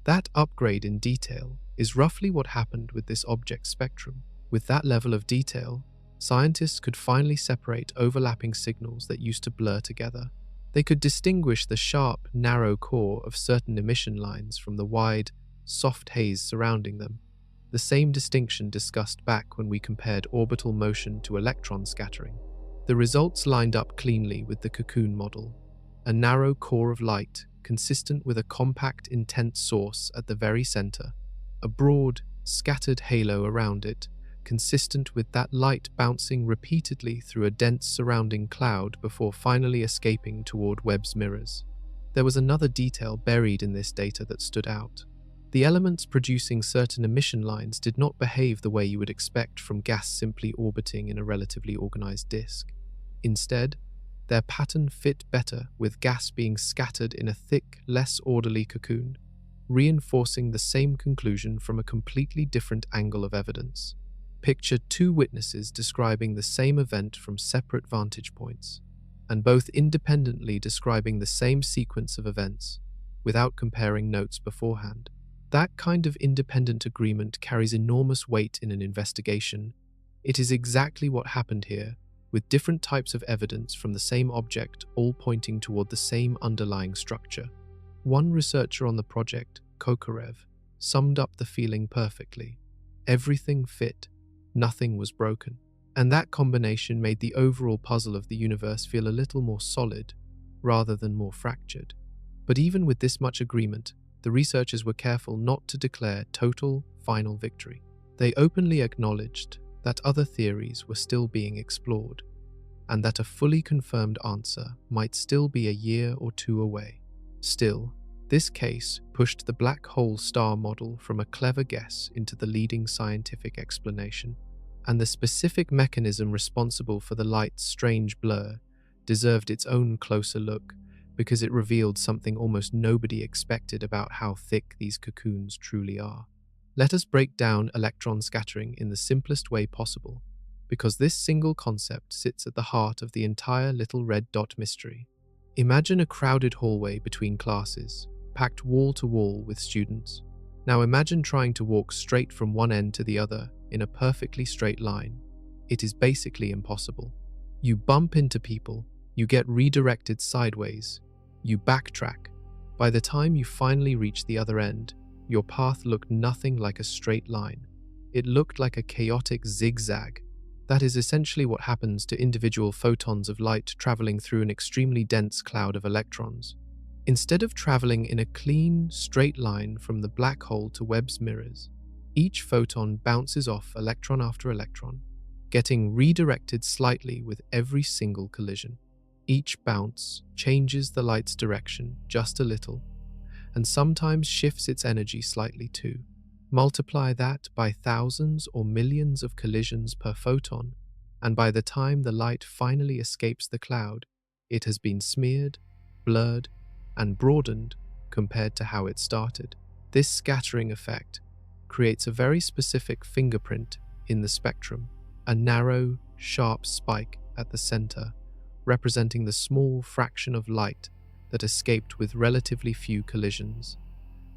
That upgrade in detail is roughly what happened with this object spectrum. With that level of detail, scientists could finally separate overlapping signals that used to blur together. They could distinguish the sharp, narrow core of certain emission lines from the wide, soft haze surrounding them, the same distinction discussed back when we compared orbital motion to electron scattering. The results lined up cleanly with the cocoon model, a narrow core of light consistent with a compact, intense source at the very center, a broad, scattered halo around it, consistent with that light bouncing repeatedly through a dense surrounding cloud before finally escaping toward Webb's mirrors. There was another detail buried in this data that stood out. The elements producing certain emission lines did not behave the way you would expect from gas simply orbiting in a relatively organized disk. Instead, their pattern fit better with gas being scattered in a thick, less orderly cocoon, reinforcing the same conclusion from a completely different angle of evidence. Picture two witnesses describing the same event from separate vantage points, and both independently describing the same sequence of events, without comparing notes beforehand. That kind of independent agreement carries enormous weight in an investigation. It is exactly what happened here, with different types of evidence from the same object all pointing toward the same underlying structure. One researcher on the project, Kokorev, summed up the feeling perfectly. Everything fit, nothing was broken. And that combination made the overall puzzle of the universe feel a little more solid, rather than more fractured. But even with this much agreement, the researchers were careful not to declare total, final victory. They openly acknowledged that other theories were still being explored, and that a fully confirmed answer might still be a year or two away. Still, this case pushed the black hole star model from a clever guess into the leading scientific explanation, and the specific mechanism responsible for the light's strange blur deserved its own closer look, because it revealed something almost nobody expected about how thick these cocoons truly are. Let us break down electron scattering in the simplest way possible, because this single concept sits at the heart of the entire little red dot mystery. Imagine a crowded hallway between classes, packed wall to wall with students. Now imagine trying to walk straight from one end to the other in a perfectly straight line. It is basically impossible. You bump into people, you get redirected sideways, you backtrack. By the time you finally reach the other end, your path looked nothing like a straight line. It looked like a chaotic zigzag. That is essentially what happens to individual photons of light traveling through an extremely dense cloud of electrons. Instead of traveling in a clean, straight line from the black hole to Webb's mirrors, each photon bounces off electron after electron, getting redirected slightly with every single collision. Each bounce changes the light's direction just a little, and sometimes shifts its energy slightly too. Multiply that by thousands or millions of collisions per photon, and by the time the light finally escapes the cloud, it has been smeared, blurred, and broadened compared to how it started. This scattering effect creates a very specific fingerprint in the spectrum, a narrow, sharp spike at the center, representing the small fraction of light that escaped with relatively few collisions,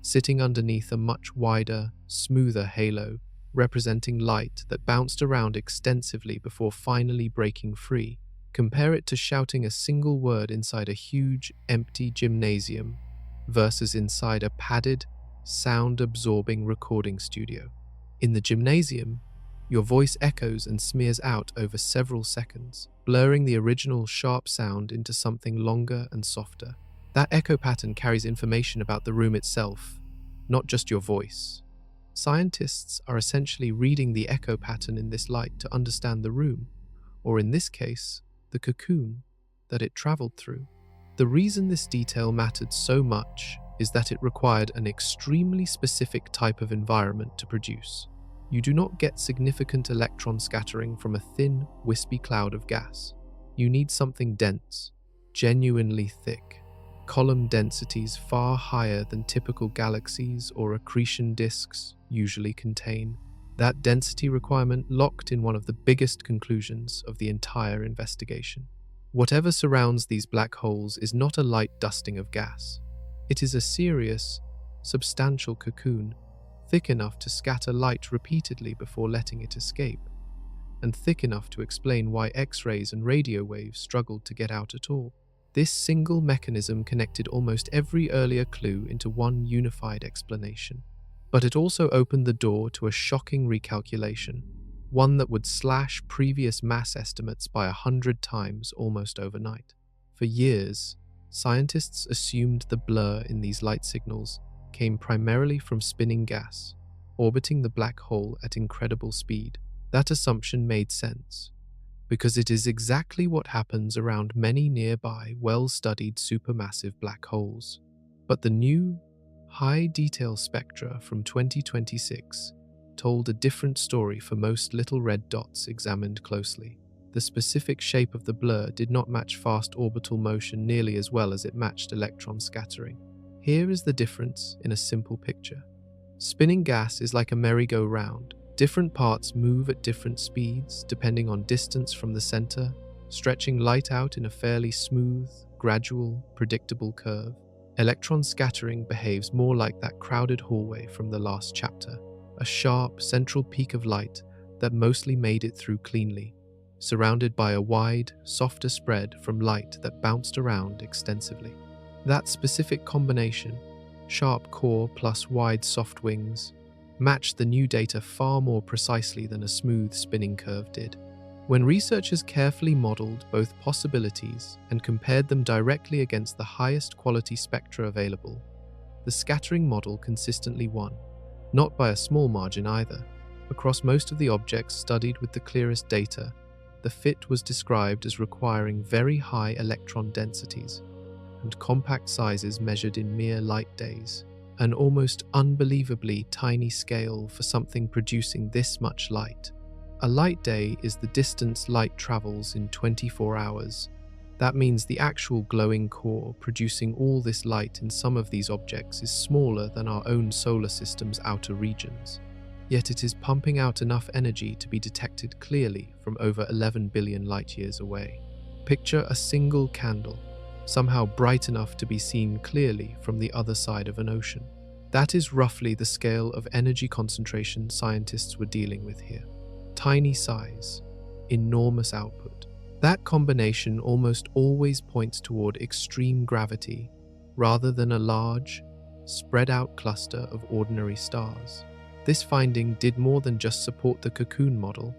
sitting underneath a much wider, smoother halo, representing light that bounced around extensively before finally breaking free. Compare it to shouting a single word inside a huge, empty gymnasium versus inside a padded, sound-absorbing recording studio. In the gymnasium, your voice echoes and smears out over several seconds, blurring the original sharp sound into something longer and softer. That echo pattern carries information about the room itself, not just your voice. Scientists are essentially reading the echo pattern in this light to understand the room, or in this case, the cocoon that it traveled through. The reason this detail mattered so much is that it required an extremely specific type of environment to produce. You do not get significant electron scattering from a thin, wispy cloud of gas. You need something dense, genuinely thick, column densities far higher than typical galaxies or accretion disks usually contain. That density requirement locked in one of the biggest conclusions of the entire investigation. Whatever surrounds these black holes is not a light dusting of gas. It is a serious, substantial cocoon, thick enough to scatter light repeatedly before letting it escape, and thick enough to explain why X-rays and radio waves struggled to get out at all. This single mechanism connected almost every earlier clue into one unified explanation. But it also opened the door to a shocking recalculation, one that would slash previous mass estimates by 100 times almost overnight. For years, scientists assumed the blur in these light signals came primarily from spinning gas, orbiting the black hole at incredible speed. That assumption made sense, because it is exactly what happens around many nearby, well-studied supermassive black holes. But the new, high-detail spectra from 2026 told a different story for most little red dots examined closely. The specific shape of the blur did not match fast orbital motion nearly as well as it matched electron scattering. Here is the difference in a simple picture. Spinning gas is like a merry-go-round. Different parts move at different speeds depending on distance from the center, stretching light out in a fairly smooth, gradual, predictable curve. Electron scattering behaves more like that crowded hallway from the last chapter, a sharp, central peak of light that mostly made it through cleanly, surrounded by a wide, softer spread from light that bounced around extensively. That specific combination, sharp core plus wide soft wings, matched the new data far more precisely than a smooth spinning curve did. When researchers carefully modeled both possibilities and compared them directly against the highest quality spectra available, the scattering model consistently won, not by a small margin either. Across most of the objects studied with the clearest data, the fit was described as requiring very high electron densities and compact sizes measured in mere light days, an almost unbelievably tiny scale for something producing this much light. A light day is the distance light travels in 24 hours. That means the actual glowing core producing all this light in some of these objects is smaller than our own solar system's outer regions. Yet it is pumping out enough energy to be detected clearly from over 11 billion light-years away. Picture a single candle, somehow bright enough to be seen clearly from the other side of an ocean. That is roughly the scale of energy concentration scientists were dealing with here. Tiny size, enormous output. That combination almost always points toward extreme gravity rather than a large, spread-out cluster of ordinary stars. This finding did more than just support the cocoon model.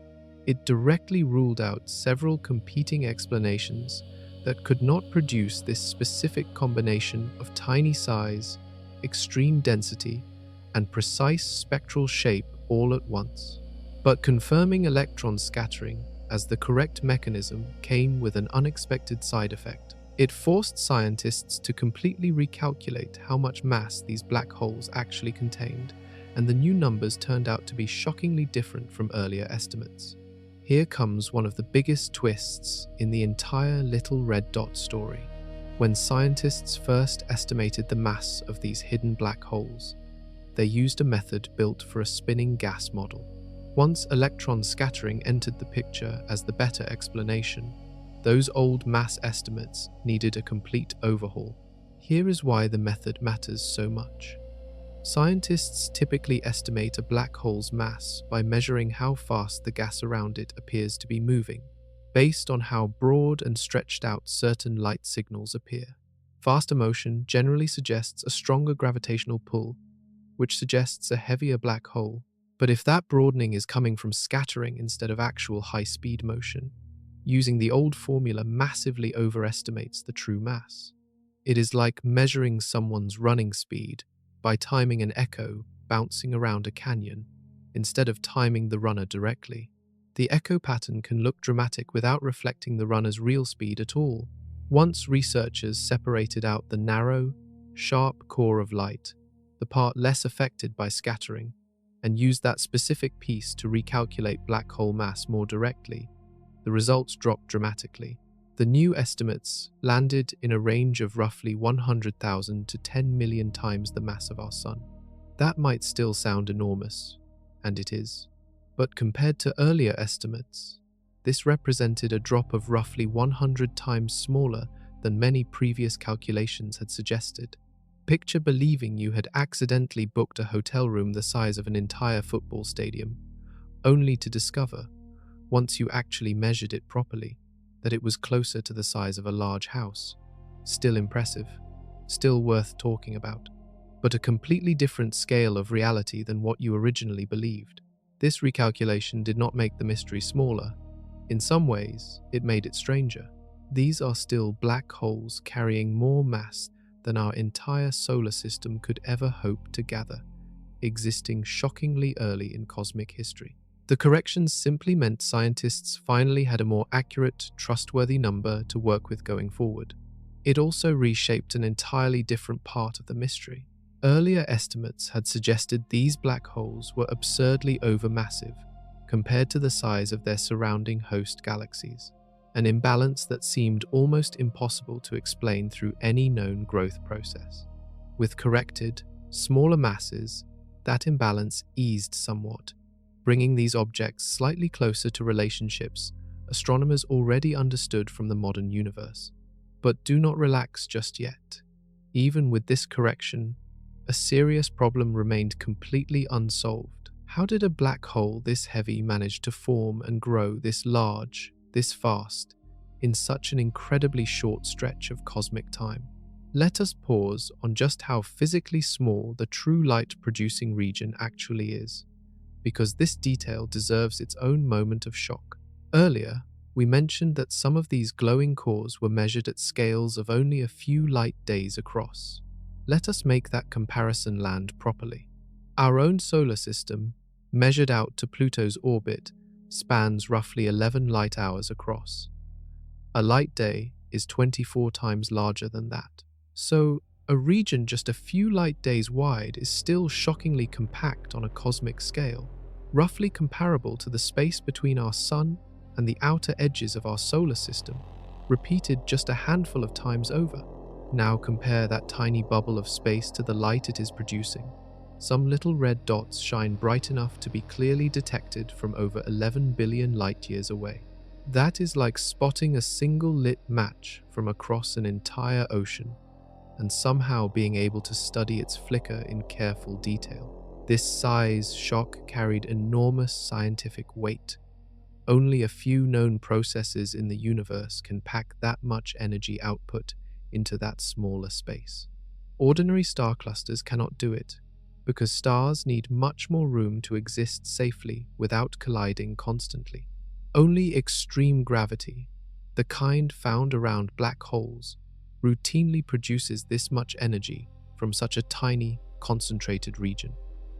It directly ruled out several competing explanations that could not produce this specific combination of tiny size, extreme density, and precise spectral shape all at once. But confirming electron scattering as the correct mechanism came with an unexpected side effect. It forced scientists to completely recalculate how much mass these black holes actually contained, and the new numbers turned out to be shockingly different from earlier estimates. Here comes one of the biggest twists in the entire little red dot story. When scientists first estimated the mass of these hidden black holes, they used a method built for a spinning gas model. Once electron scattering entered the picture as the better explanation, those old mass estimates needed a complete overhaul. Here is why the method matters so much. Scientists typically estimate a black hole's mass by measuring how fast the gas around it appears to be moving, based on how broad and stretched out certain light signals appear. Faster motion generally suggests a stronger gravitational pull, which suggests a heavier black hole. But if that broadening is coming from scattering instead of actual high-speed motion, using the old formula massively overestimates the true mass. It is like measuring someone's running speed by timing an echo bouncing around a canyon instead of timing the runner directly. The echo pattern can look dramatic without reflecting the runner's real speed at all. Once researchers separated out the narrow, sharp core of light, the part less affected by scattering, and used that specific piece to recalculate black hole mass more directly, the results dropped dramatically. The new estimates landed in a range of roughly 100,000 to 10 million times the mass of our Sun. That might still sound enormous, and it is. But compared to earlier estimates, this represented a drop of roughly 100 times smaller than many previous calculations had suggested. Picture believing you had accidentally booked a hotel room the size of an entire football stadium, only to discover, once you actually measured it properly, that it was closer to the size of a large house. Still impressive, still worth talking about, but a completely different scale of reality than what you originally believed. This recalculation did not make the mystery smaller. In some ways, it made it stranger. These are still black holes carrying more mass than our entire solar system could ever hope to gather, existing shockingly early in cosmic history. The corrections simply meant scientists finally had a more accurate, trustworthy number to work with going forward. It also reshaped an entirely different part of the mystery. Earlier estimates had suggested these black holes were absurdly overmassive compared to the size of their surrounding host galaxies, an imbalance that seemed almost impossible to explain through any known growth process. With corrected, smaller masses, that imbalance eased somewhat, bringing these objects slightly closer to relationships astronomers already understood from the modern universe. But do not relax just yet. Even with this correction, a serious problem remained completely unsolved. How did a black hole this heavy manage to form and grow this large, this fast, in such an incredibly short stretch of cosmic time? Let us pause on just how physically small the true light-producing region actually is, because this detail deserves its own moment of shock. Earlier, we mentioned that some of these glowing cores were measured at scales of only a few light days across. Let us make that comparison land properly. Our own solar system, measured out to Pluto's orbit, spans roughly 11 light hours across. A light day is 24 times larger than that. So, a region just a few light days wide is still shockingly compact on a cosmic scale, roughly comparable to the space between our Sun and the outer edges of our solar system, repeated just a handful of times over. Now compare that tiny bubble of space to the light it is producing. Some little red dots shine bright enough to be clearly detected from over 11 billion light-years away. That is like spotting a single lit match from across an entire ocean, and somehow being able to study its flicker in careful detail. This size shock carried enormous scientific weight. Only a few known processes in the universe can pack that much energy output into that smaller space. Ordinary star clusters cannot do it, because stars need much more room to exist safely without colliding constantly. Only extreme gravity, the kind found around black holes, routinely produces this much energy from such a tiny, concentrated region.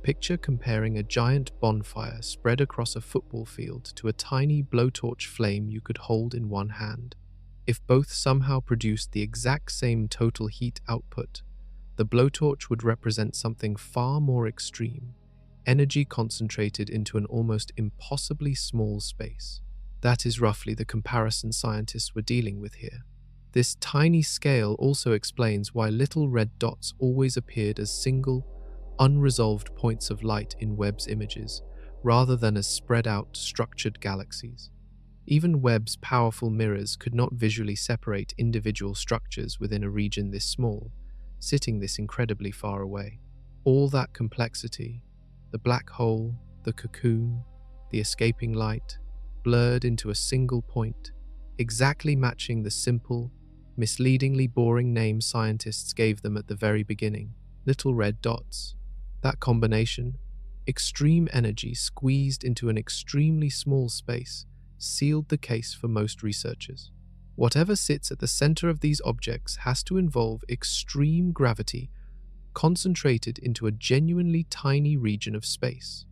Picture comparing a giant bonfire spread across a football field to a tiny blowtorch flame you could hold in one hand. If both somehow produced the exact same total heat output, the blowtorch would represent something far more extreme, energy concentrated into an almost impossibly small space. That is roughly the comparison scientists were dealing with here. This tiny scale also explains why little red dots always appeared as single, unresolved points of light in Webb's images, rather than as spread-out, structured galaxies. Even Webb's powerful mirrors could not visually separate individual structures within a region this small, sitting this incredibly far away. All that complexity, the black hole, the cocoon, the escaping light, blurred into a single point, exactly matching the simple, misleadingly boring name scientists gave them at the very beginning, little red dots. That combination, extreme energy squeezed into an extremely small space, sealed the case for most researchers. Whatever sits at the center of these objects has to involve extreme gravity concentrated into a genuinely tiny region of space.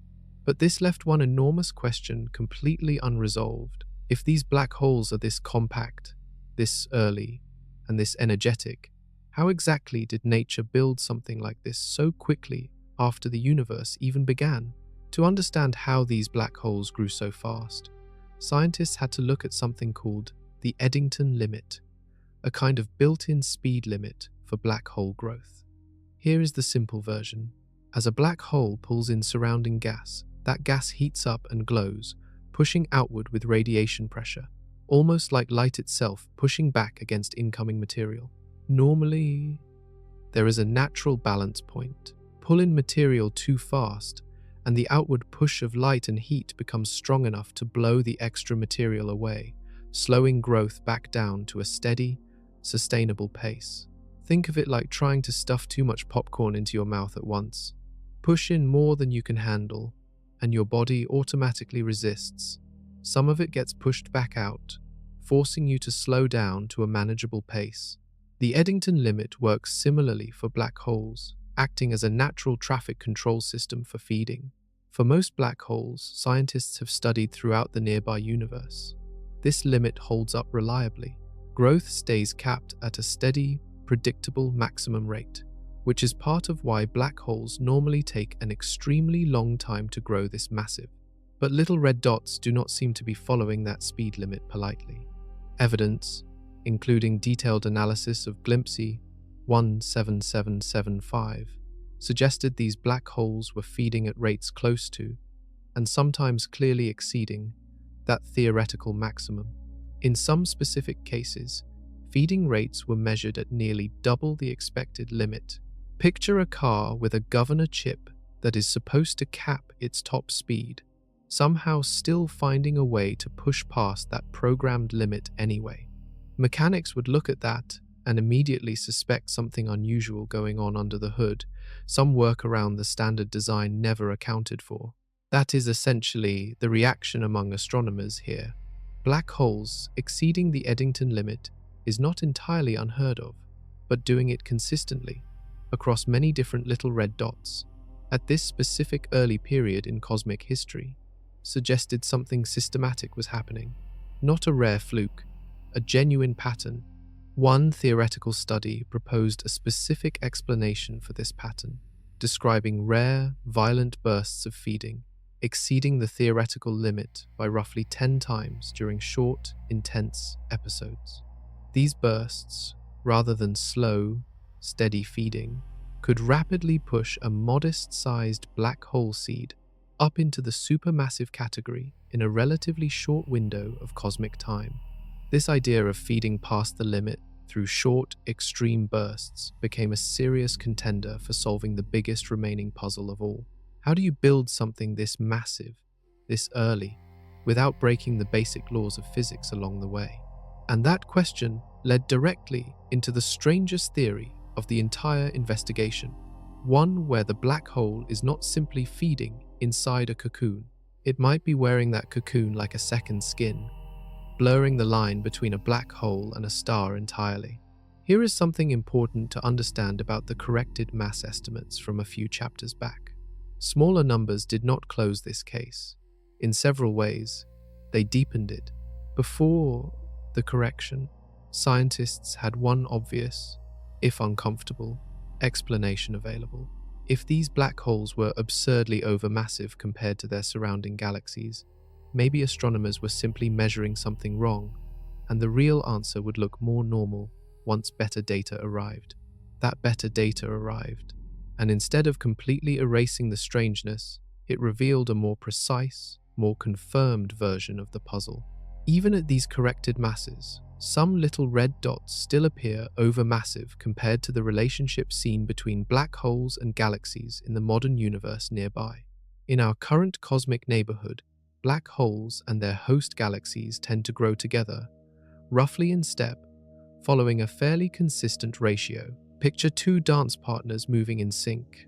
But this left one enormous question completely unresolved. If these black holes are this compact, this early, and this energetic, how exactly did nature build something like this so quickly after the universe even began? To understand how these black holes grew so fast, scientists had to look at something called the Eddington limit, a kind of built-in speed limit for black hole growth. Here is the simple version. As a black hole pulls in surrounding gas, that gas heats up and glows, pushing outward with radiation pressure, almost like light itself pushing back against incoming material. Normally, there is a natural balance point. Pull in material too fast, and the outward push of light and heat becomes strong enough to blow the extra material away, slowing growth back down to a steady, sustainable pace. Think of it like trying to stuff too much popcorn into your mouth at once. Push in more than you can handle, and your body automatically resists. Some of it gets pushed back out, forcing you to slow down to a manageable pace. The Eddington limit works similarly for black holes, acting as a natural traffic control system for feeding. For most black holes, scientists have studied throughout the nearby universe. This limit holds up reliably. Growth stays capped at a steady, predictable maximum rate, which is part of why black holes normally take an extremely long time to grow this massive. But little red dots do not seem to be following that speed limit politely. Evidence, including detailed analysis of glimpsy 17775, suggested these black holes were feeding at rates close to, and sometimes clearly exceeding, that theoretical maximum. In some specific cases, feeding rates were measured at nearly double the expected limit. Picture a car with a governor chip that is supposed to cap its top speed, somehow still finding a way to push past that programmed limit anyway. Mechanics would look at that and immediately suspect something unusual going on under the hood, some workaround the standard design never accounted for. That is essentially the reaction among astronomers here. Black holes exceeding the Eddington limit is not entirely unheard of, but doing it consistently, across many different little red dots, at this specific early period in cosmic history, suggested something systematic was happening. Not a rare fluke, a genuine pattern. One theoretical study proposed a specific explanation for this pattern, describing rare, violent bursts of feeding, exceeding the theoretical limit by roughly 10 times during short, intense episodes. These bursts, rather than slow, steady feeding, could rapidly push a modest-sized black hole seed up into the supermassive category in a relatively short window of cosmic time. This idea of feeding past the limit through short, extreme bursts became a serious contender for solving the biggest remaining puzzle of all. How do you build something this massive, this early, without breaking the basic laws of physics along the way? And that question led directly into the strangest theory of the entire investigation, one where the black hole is not simply feeding inside a cocoon. It might be wearing that cocoon like a second skin, blurring the line between a black hole and a star entirely. Here is something important to understand about the corrected mass estimates from a few chapters back. Smaller numbers did not close this case. In several ways, they deepened it. Before the correction, scientists had one obvious, if uncomfortable, explanation available. If these black holes were absurdly overmassive compared to their surrounding galaxies, maybe astronomers were simply measuring something wrong. and the real answer would look more normal once better data arrived. That better data arrived, and instead of completely erasing the strangeness, it revealed a more precise, more confirmed version of the puzzle. Even at these corrected masses, some little red dots still appear overmassive compared to the relationship seen between black holes and galaxies in the modern universe nearby. In our current cosmic neighborhood, black holes and their host galaxies tend to grow together, roughly in step, following a fairly consistent ratio. Picture two dance partners moving in sync,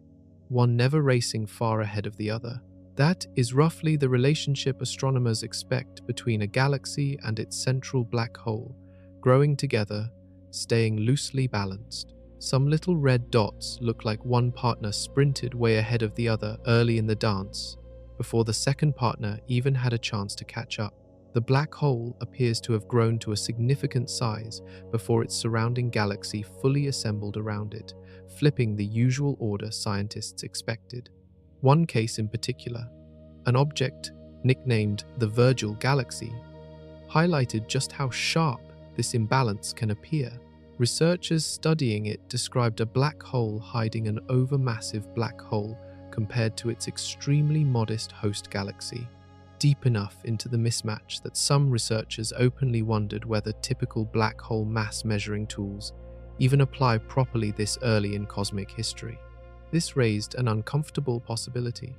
one never racing far ahead of the other. That is roughly the relationship astronomers expect between a galaxy and its central black hole, growing together, staying loosely balanced. Some little red dots look like one partner sprinted way ahead of the other early in the dance, before the second partner even had a chance to catch up. The black hole appears to have grown to a significant size before its surrounding galaxy fully assembled around it, flipping the usual order scientists expected. One case in particular, an object nicknamed the Virgil Galaxy, highlighted just how sharp this imbalance can appear. Researchers studying it described a black hole hiding an overmassive black hole compared to its extremely modest host galaxy, deep enough into the mismatch that some researchers openly wondered whether typical black hole mass measuring tools even apply properly this early in cosmic history. This raised an uncomfortable possibility.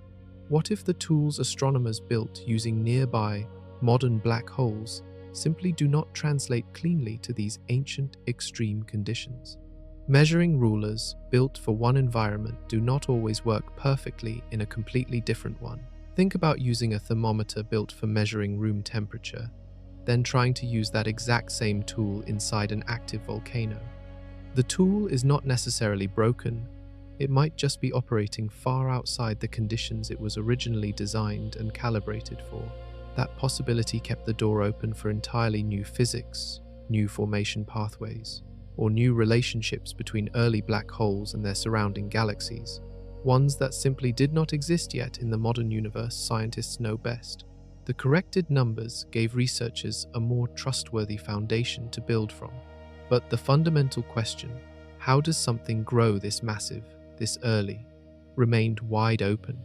What if the tools astronomers built using nearby, modern black holes simply do not translate cleanly to these ancient, extreme conditions? Measuring rulers built for one environment do not always work perfectly in a completely different one. Think about using a thermometer built for measuring room temperature, then trying to use that exact same tool inside an active volcano. The tool is not necessarily broken. It might just be operating far outside the conditions it was originally designed and calibrated for. That possibility kept the door open for entirely new physics, new formation pathways, or new relationships between early black holes and their surrounding galaxies, ones that simply did not exist yet in the modern universe scientists know best. The corrected numbers gave researchers a more trustworthy foundation to build from. But the fundamental question, how does something grow this massive, this early, remained wide open,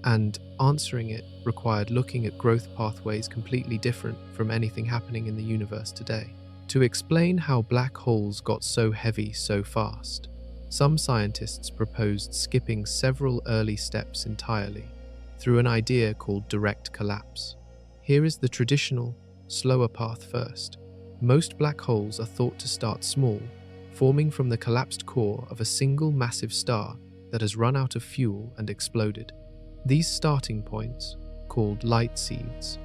and answering it required looking at growth pathways completely different from anything happening in the universe today. To explain how black holes got so heavy so fast, some scientists proposed skipping several early steps entirely through an idea called direct collapse. Here is the traditional, slower path first. Most black holes are thought to start small, forming from the collapsed core of a single massive star that has run out of fuel and exploded. These starting points, called light seeds,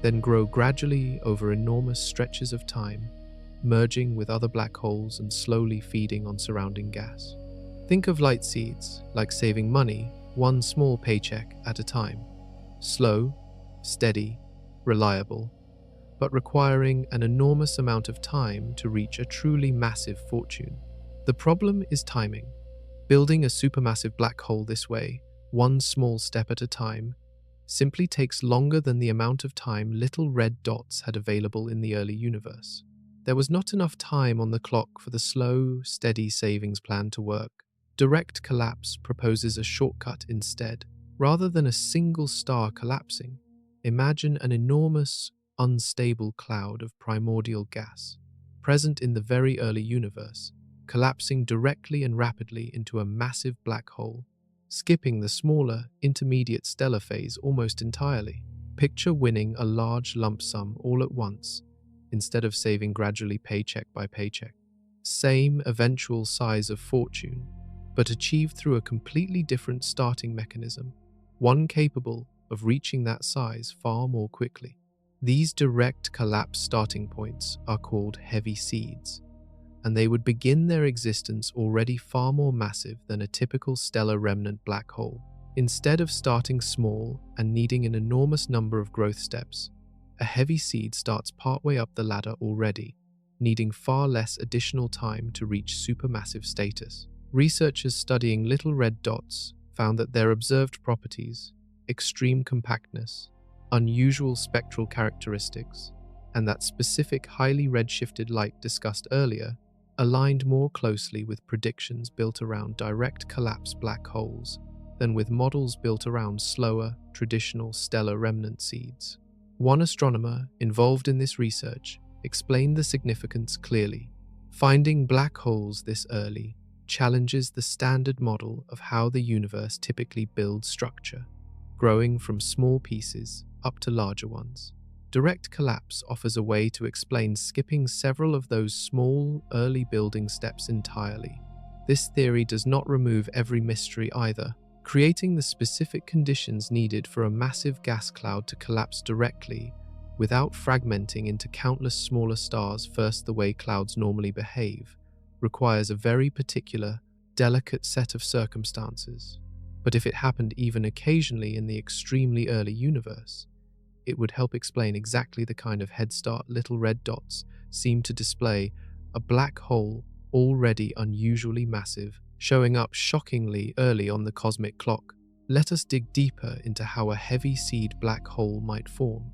then grow gradually over enormous stretches of time, merging with other black holes and slowly feeding on surrounding gas. Think of light seeds like saving money, one small paycheck at a time. Slow, steady, reliable, but requiring an enormous amount of time to reach a truly massive fortune. The problem is timing. Building a supermassive black hole this way, one small step at a time, simply takes longer than the amount of time little red dots had available in the early universe. There was not enough time on the clock for the slow, steady savings plan to work. Direct collapse proposes a shortcut instead. Rather than a single star collapsing, imagine an enormous, unstable cloud of primordial gas, present in the very early universe, collapsing directly and rapidly into a massive black hole, skipping the smaller, intermediate stellar phase almost entirely. Picture winning a large lump sum all at once, instead of saving gradually paycheck by paycheck. Same eventual size of fortune, but achieved through a completely different starting mechanism, one capable of reaching that size far more quickly. These direct collapse starting points are called heavy seeds, and they would begin their existence already far more massive than a typical stellar remnant black hole. Instead of starting small and needing an enormous number of growth steps, a heavy seed starts partway up the ladder already, needing far less additional time to reach supermassive status. Researchers studying little red dots found that their observed properties, extreme compactness, unusual spectral characteristics, and that specific highly redshifted light discussed earlier aligned more closely with predictions built around direct collapse black holes than with models built around slower, traditional stellar remnant seeds. One astronomer involved in this research explained the significance clearly. Finding black holes this early challenges the standard model of how the universe typically builds structure, growing from small pieces up to larger ones. Direct collapse offers a way to explain skipping several of those small, early building steps entirely. This theory does not remove every mystery either, creating the specific conditions needed for a massive gas cloud to collapse directly without fragmenting into countless smaller stars. First, the way clouds normally behave requires a very particular, delicate set of circumstances. But if it happened even occasionally in the extremely early universe, it would help explain exactly the kind of head start little red dots seem to display, a black hole already unusually massive, showing up shockingly early on the cosmic clock. Let us dig deeper into how a heavy seed black hole might form,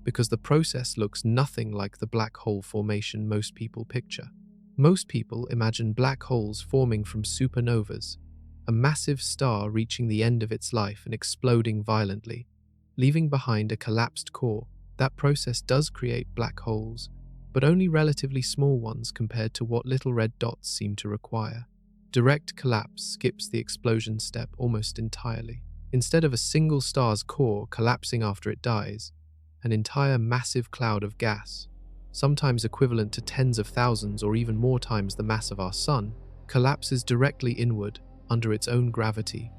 because the process looks nothing like the black hole formation most people picture. Most people imagine black holes forming from supernovas, a massive star reaching the end of its life and exploding violently, leaving behind a collapsed core. That process does create black holes, but only relatively small ones compared to what little red dots seem to require. Direct collapse skips the explosion step almost entirely. Instead of a single star's core collapsing after it dies, an entire massive cloud of gas, sometimes equivalent to tens of thousands or even more times the mass of our Sun, collapses directly inward under its own gravity,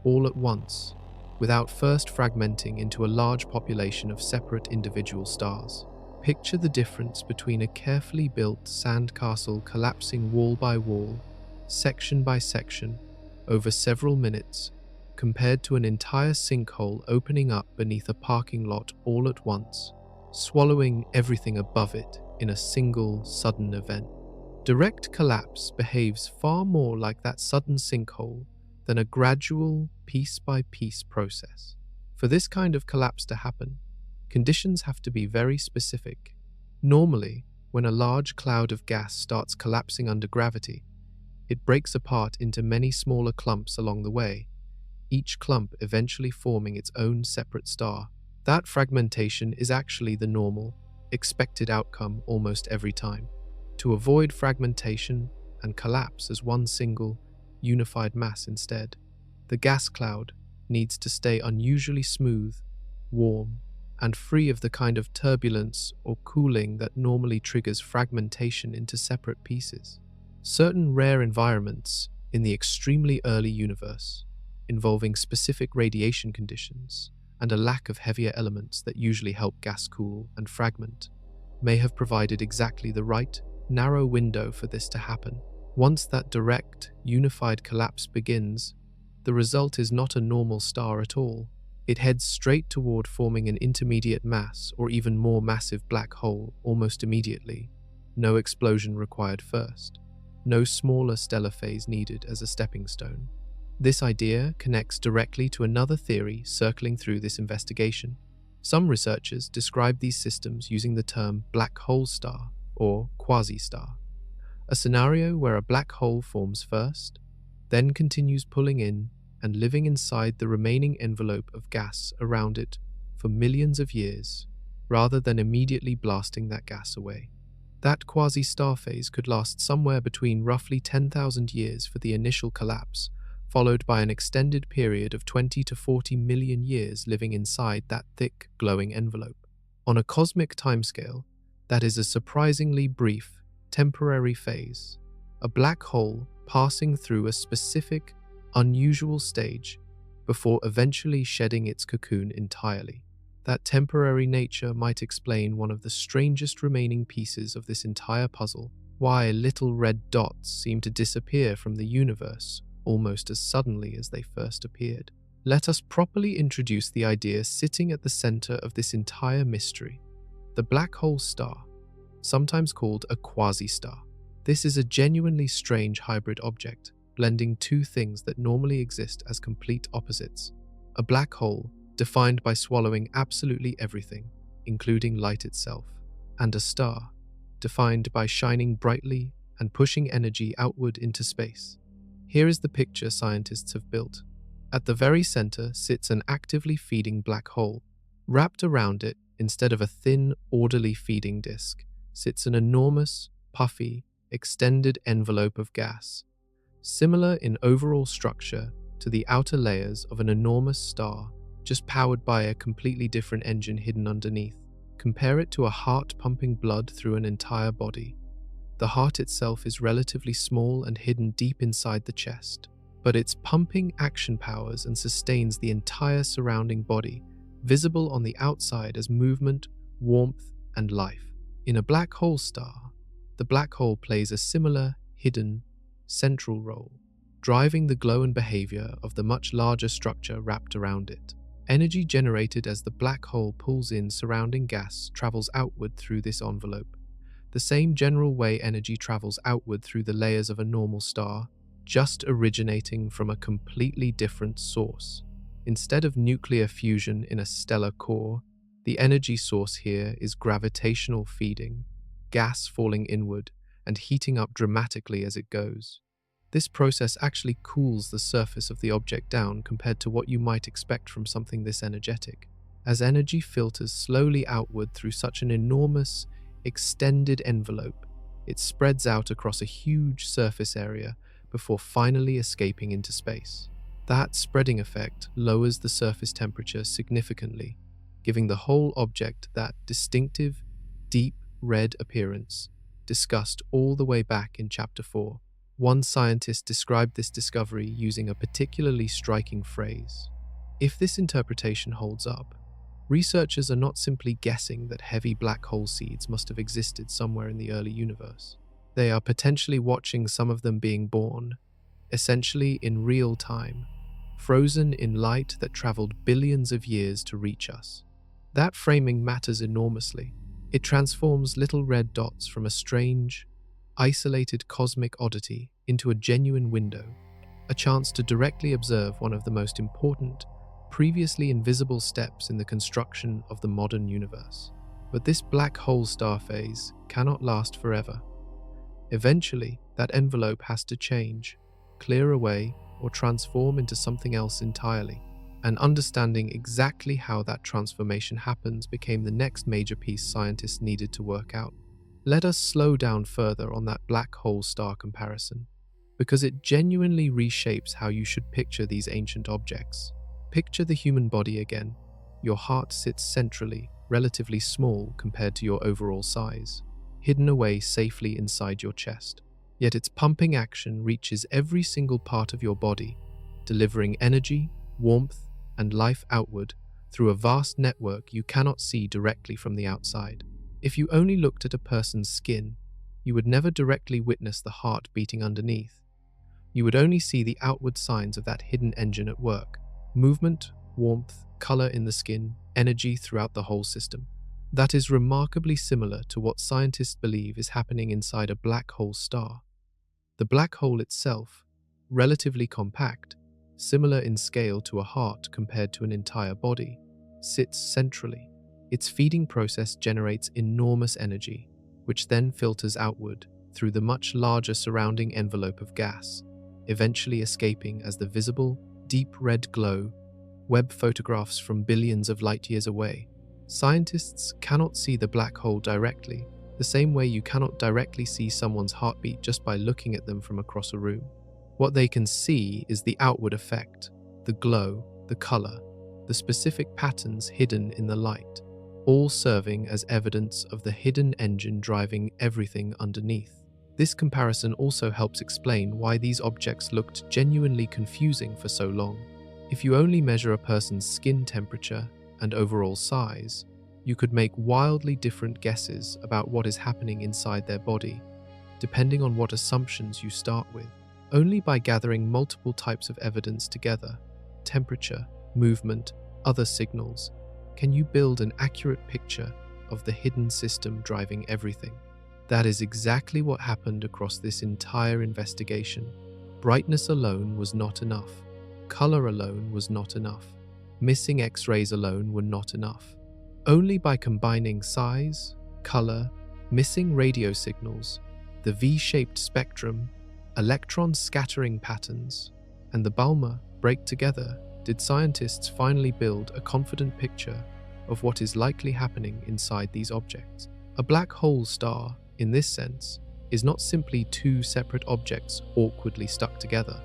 all at once, without first fragmenting into a large population of separate individual stars. Picture the difference between a carefully built sandcastle collapsing wall by wall, section by section, over several minutes, compared to an entire sinkhole opening up beneath a parking lot all at once, swallowing everything above it in a single, sudden event. Direct collapse behaves far more like that sudden sinkhole than a gradual, piece-by-piece process. For this kind of collapse to happen, conditions have to be very specific. Normally, when a large cloud of gas starts collapsing under gravity, it breaks apart into many smaller clumps along the way, each clump eventually forming its own separate star. That fragmentation is actually the normal, expected outcome almost every time. To avoid fragmentation and collapse as one single, unified mass instead, the gas cloud needs to stay unusually smooth, warm, and free of the kind of turbulence or cooling that normally triggers fragmentation into separate pieces. Certain rare environments in the extremely early universe, involving specific radiation conditions and a lack of heavier elements that usually help gas cool and fragment, may have provided exactly the right, narrow window for this to happen. Once that direct, unified collapse begins, the result is not a normal star at all. It heads straight toward forming an intermediate mass or even more massive black hole almost immediately. No explosion required first. No smaller stellar phase needed as a stepping stone. This idea connects directly to another theory circling through this investigation. Some researchers describe these systems using the term black hole star or quasi-star, a scenario where a black hole forms first, then continues pulling in and living inside the remaining envelope of gas around it for millions of years, rather than immediately blasting that gas away. That quasi-star phase could last somewhere between roughly 10,000 years for the initial collapse, followed by an extended period of 20 to 40 million years living inside that thick, glowing envelope. On a cosmic timescale, that is a surprisingly brief, temporary phase, a black hole passing through a specific, unusual stage before eventually shedding its cocoon entirely. That temporary nature might explain one of the strangest remaining pieces of this entire puzzle, why little red dots seem to disappear from the universe almost as suddenly as they first appeared. Let us properly introduce the idea sitting at the center of this entire mystery: the black hole star, sometimes called a quasi-star. This is a genuinely strange hybrid object, blending two things that normally exist as complete opposites: a black hole defined by swallowing absolutely everything, including light itself, and a star, defined by shining brightly and pushing energy outward into space. Here is the picture scientists have built. At the very center sits an actively feeding black hole. Wrapped around it, instead of a thin, orderly feeding disk, sits an enormous, puffy, extended envelope of gas, similar in overall structure to the outer layers of an enormous star, just powered by a completely different engine hidden underneath. Compare it to a heart pumping blood through an entire body. The heart itself is relatively small and hidden deep inside the chest, but its pumping action powers and sustains the entire surrounding body, visible on the outside as movement, warmth, and life. In a black hole star, the black hole plays a similar, hidden, central role, driving the glow and behavior of the much larger structure wrapped around it. Energy generated as the black hole pulls in surrounding gas travels outward through this envelope, the same general way energy travels outward through the layers of a normal star, just originating from a completely different source. Instead of nuclear fusion in a stellar core, the energy source here is gravitational feeding, gas falling inward and heating up dramatically as it goes. This process actually cools the surface of the object down compared to what you might expect from something this energetic. As energy filters slowly outward through such an enormous, extended envelope, it spreads out across a huge surface area before finally escaping into space. That spreading effect lowers the surface temperature significantly, giving the whole object that distinctive, deep red appearance discussed all the way back in Chapter 4. One scientist described this discovery using a particularly striking phrase. If this interpretation holds up, researchers are not simply guessing that heavy black hole seeds must have existed somewhere in the early universe. They are potentially watching some of them being born, essentially in real time, frozen in light that traveled billions of years to reach us. That framing matters enormously. It transforms little red dots from a strange, isolated cosmic oddity into a genuine window, a chance to directly observe one of the most important, previously invisible steps in the construction of the modern universe. But this black hole star phase cannot last forever. Eventually, that envelope has to change, clear away, or transform into something else entirely. And understanding exactly how that transformation happens became the next major piece scientists needed to work out. Let us slow down further on that black hole star comparison, because it genuinely reshapes how you should picture these ancient objects. Picture the human body again. Your heart sits centrally, relatively small compared to your overall size, hidden away safely inside your chest. Yet its pumping action reaches every single part of your body, delivering energy, warmth, and life outward through a vast network you cannot see directly from the outside. If you only looked at a person's skin, you would never directly witness the heart beating underneath. You would only see the outward signs of that hidden engine at work: movement, warmth, color in the skin, energy throughout the whole system. That is remarkably similar to what scientists believe is happening inside a black hole star. The black hole itself, relatively compact, similar in scale to a heart compared to an entire body, sits centrally. Its feeding process generates enormous energy, which then filters outward through the much larger surrounding envelope of gas, eventually escaping as the visible, deep red glow Webb photographs from billions of light years away. Scientists cannot see the black hole directly, the same way you cannot directly see someone's heartbeat just by looking at them from across a room. What they can see is the outward effect, the glow, the color, the specific patterns hidden in the light, all serving as evidence of the hidden engine driving everything underneath. This comparison also helps explain why these objects looked genuinely confusing for so long. If you only measure a person's skin temperature and overall size, you could make wildly different guesses about what is happening inside their body, depending on what assumptions you start with. Only by gathering multiple types of evidence together, temperature, movement, other signals, can you build an accurate picture of the hidden system driving everything. That is exactly what happened across this entire investigation. Brightness alone was not enough. Color alone was not enough. Missing X-rays alone were not enough. Only by combining size, color, missing radio signals, the V-shaped spectrum, electron scattering patterns, and the Balmer break together, did scientists finally build a confident picture of what is likely happening inside these objects. A black hole star, in this sense, is not simply two separate objects awkwardly stuck together.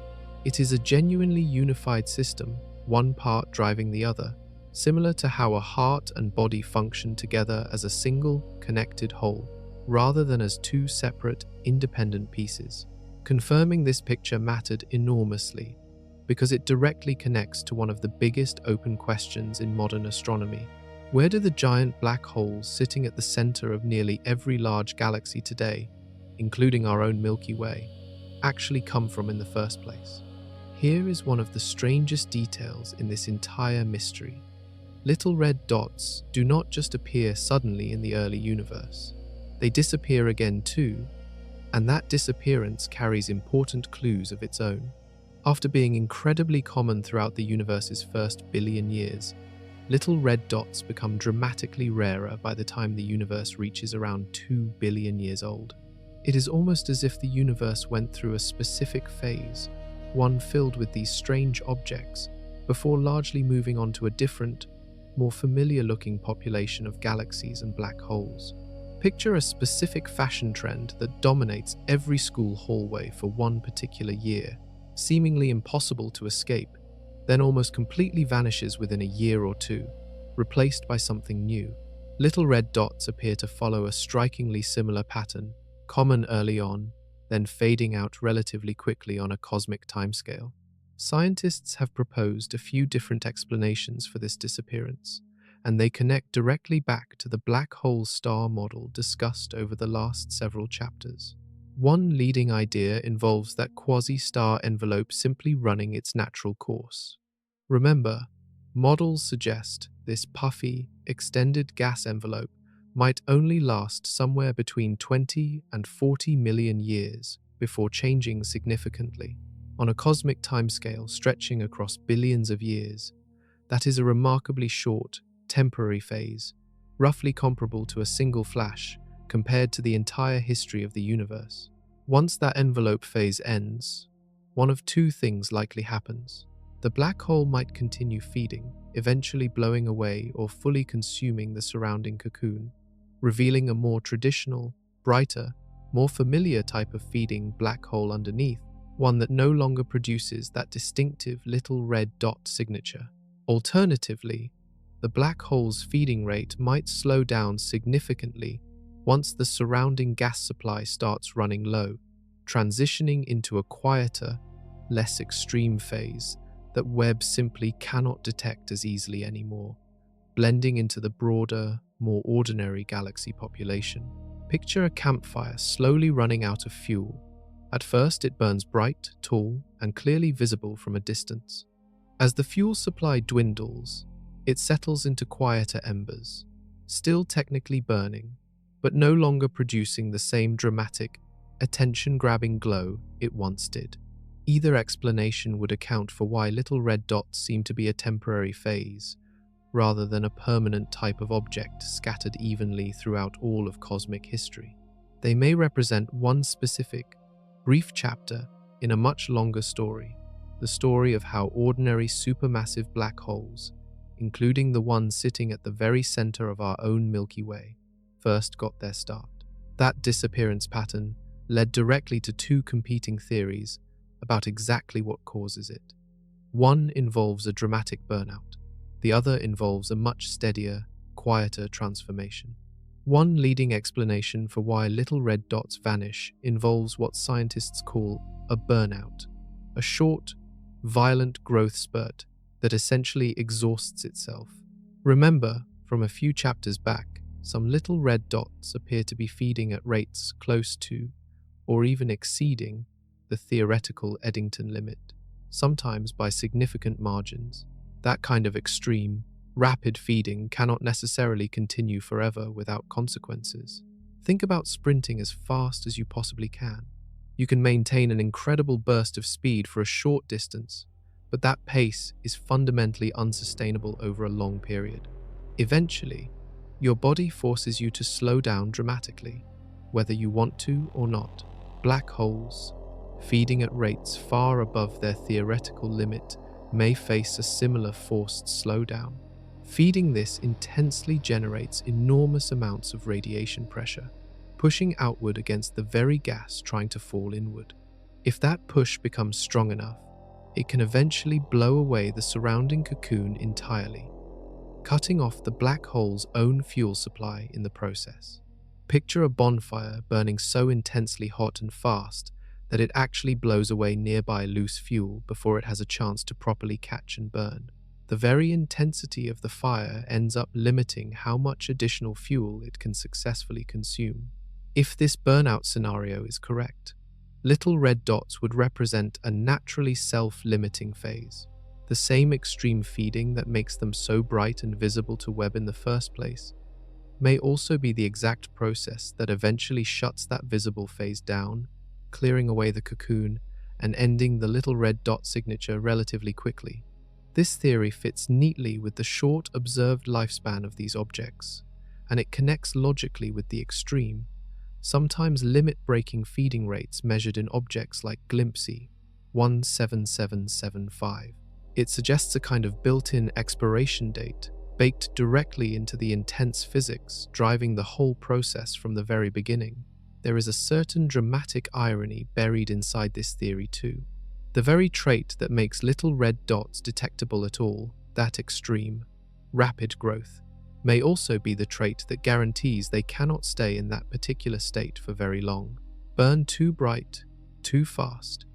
It is a genuinely unified system, one part driving the other, similar to how a heart and body function together as a single, connected whole, rather than as two separate, independent pieces. Confirming this picture mattered enormously, because it directly connects to one of the biggest open questions in modern astronomy. Where do the giant black holes sitting at the center of nearly every large galaxy today, including our own Milky Way, actually come from in the first place? Here is one of the strangest details in this entire mystery. Little red dots do not just appear suddenly in the early universe. They disappear again too, and that disappearance carries important clues of its own. After being incredibly common throughout the universe's first billion years, little red dots become dramatically rarer by the time the universe reaches around 2 billion years old. It is almost as if the universe went through a specific phase, one filled with these strange objects, before largely moving on to a different, more familiar-looking population of galaxies and black holes. Picture a specific fashion trend that dominates every school hallway for one particular year, seemingly impossible to escape, then almost completely vanishes within a year or two, replaced by something new. Little red dots appear to follow a strikingly similar pattern, common early on, then fading out relatively quickly on a cosmic timescale. Scientists have proposed a few different explanations for this disappearance, and they connect directly back to the black hole star model discussed over the last several chapters. One leading idea involves that quasi-star envelope simply running its natural course. Remember, models suggest this puffy, extended gas envelope might only last somewhere between 20 and 40 million years before changing significantly. On a cosmic timescale stretching across billions of years, that is a remarkably short, temporary phase, roughly comparable to a single flash compared to the entire history of the universe. Once that envelope phase ends, one of two things likely happens. The black hole might continue feeding, eventually blowing away or fully consuming the surrounding cocoon, revealing a more traditional, brighter, more familiar type of feeding black hole underneath, one that no longer produces that distinctive little red dot signature. Alternatively, the black hole's feeding rate might slow down significantly once the surrounding gas supply starts running low, transitioning into a quieter, less extreme phase that Webb simply cannot detect as easily anymore, blending into the broader, more ordinary galaxy population. Picture a campfire slowly running out of fuel. At first, it burns bright, tall, and clearly visible from a distance. As the fuel supply dwindles, it settles into quieter embers, still technically burning, but no longer producing the same dramatic, attention-grabbing glow it once did. Either explanation would account for why little red dots seem to be a temporary phase, rather than a permanent type of object scattered evenly throughout all of cosmic history. They may represent one specific, brief chapter in a much longer story, the story of how ordinary supermassive black holes, including the one sitting at the very center of our own Milky Way, first got their start. That disappearance pattern led directly to two competing theories about exactly what causes it. One involves a dramatic burnout. The other involves a much steadier, quieter transformation. One leading explanation for why little red dots vanish involves what scientists call a burnout, a short, violent growth spurt that essentially exhausts itself. Remember, from a few chapters back, some little red dots appear to be feeding at rates close to, or even exceeding, the theoretical Eddington limit, sometimes by significant margins. That kind of extreme, rapid feeding cannot necessarily continue forever without consequences. Think about sprinting as fast as you possibly can. You can maintain an incredible burst of speed for a short distance, but that pace is fundamentally unsustainable over a long period. Eventually, Your body forces you to slow down dramatically, whether you want to or not. Black holes, feeding at rates far above their theoretical limit, may face a similar forced slowdown. Feeding this intensely generates enormous amounts of radiation pressure, pushing outward against the very gas trying to fall inward. If that push becomes strong enough, it can eventually blow away the surrounding cocoon entirely, cutting off the black hole's own fuel supply in the process. Picture a bonfire burning so intensely hot and fast that it actually blows away nearby loose fuel before it has a chance to properly catch and burn. The very intensity of the fire ends up limiting how much additional fuel it can successfully consume. If this burnout scenario is correct, little red dots would represent a naturally self-limiting phase. The same extreme feeding that makes them so bright and visible to Webb in the first place may also be the exact process that eventually shuts that visible phase down, clearing away the cocoon and ending the little red dot signature relatively quickly. This theory fits neatly with the short observed lifespan of these objects, and it connects logically with the extreme, sometimes limit-breaking feeding rates measured in objects like GLIMPSE 17775. It suggests a kind of built-in expiration date, baked directly into the intense physics driving the whole process from the very beginning. There is a certain dramatic irony buried inside this theory too. The very trait that makes little red dots detectable at all, that extreme, rapid growth, may also be the trait that guarantees they cannot stay in that particular state for very long. Burn too bright, too fast,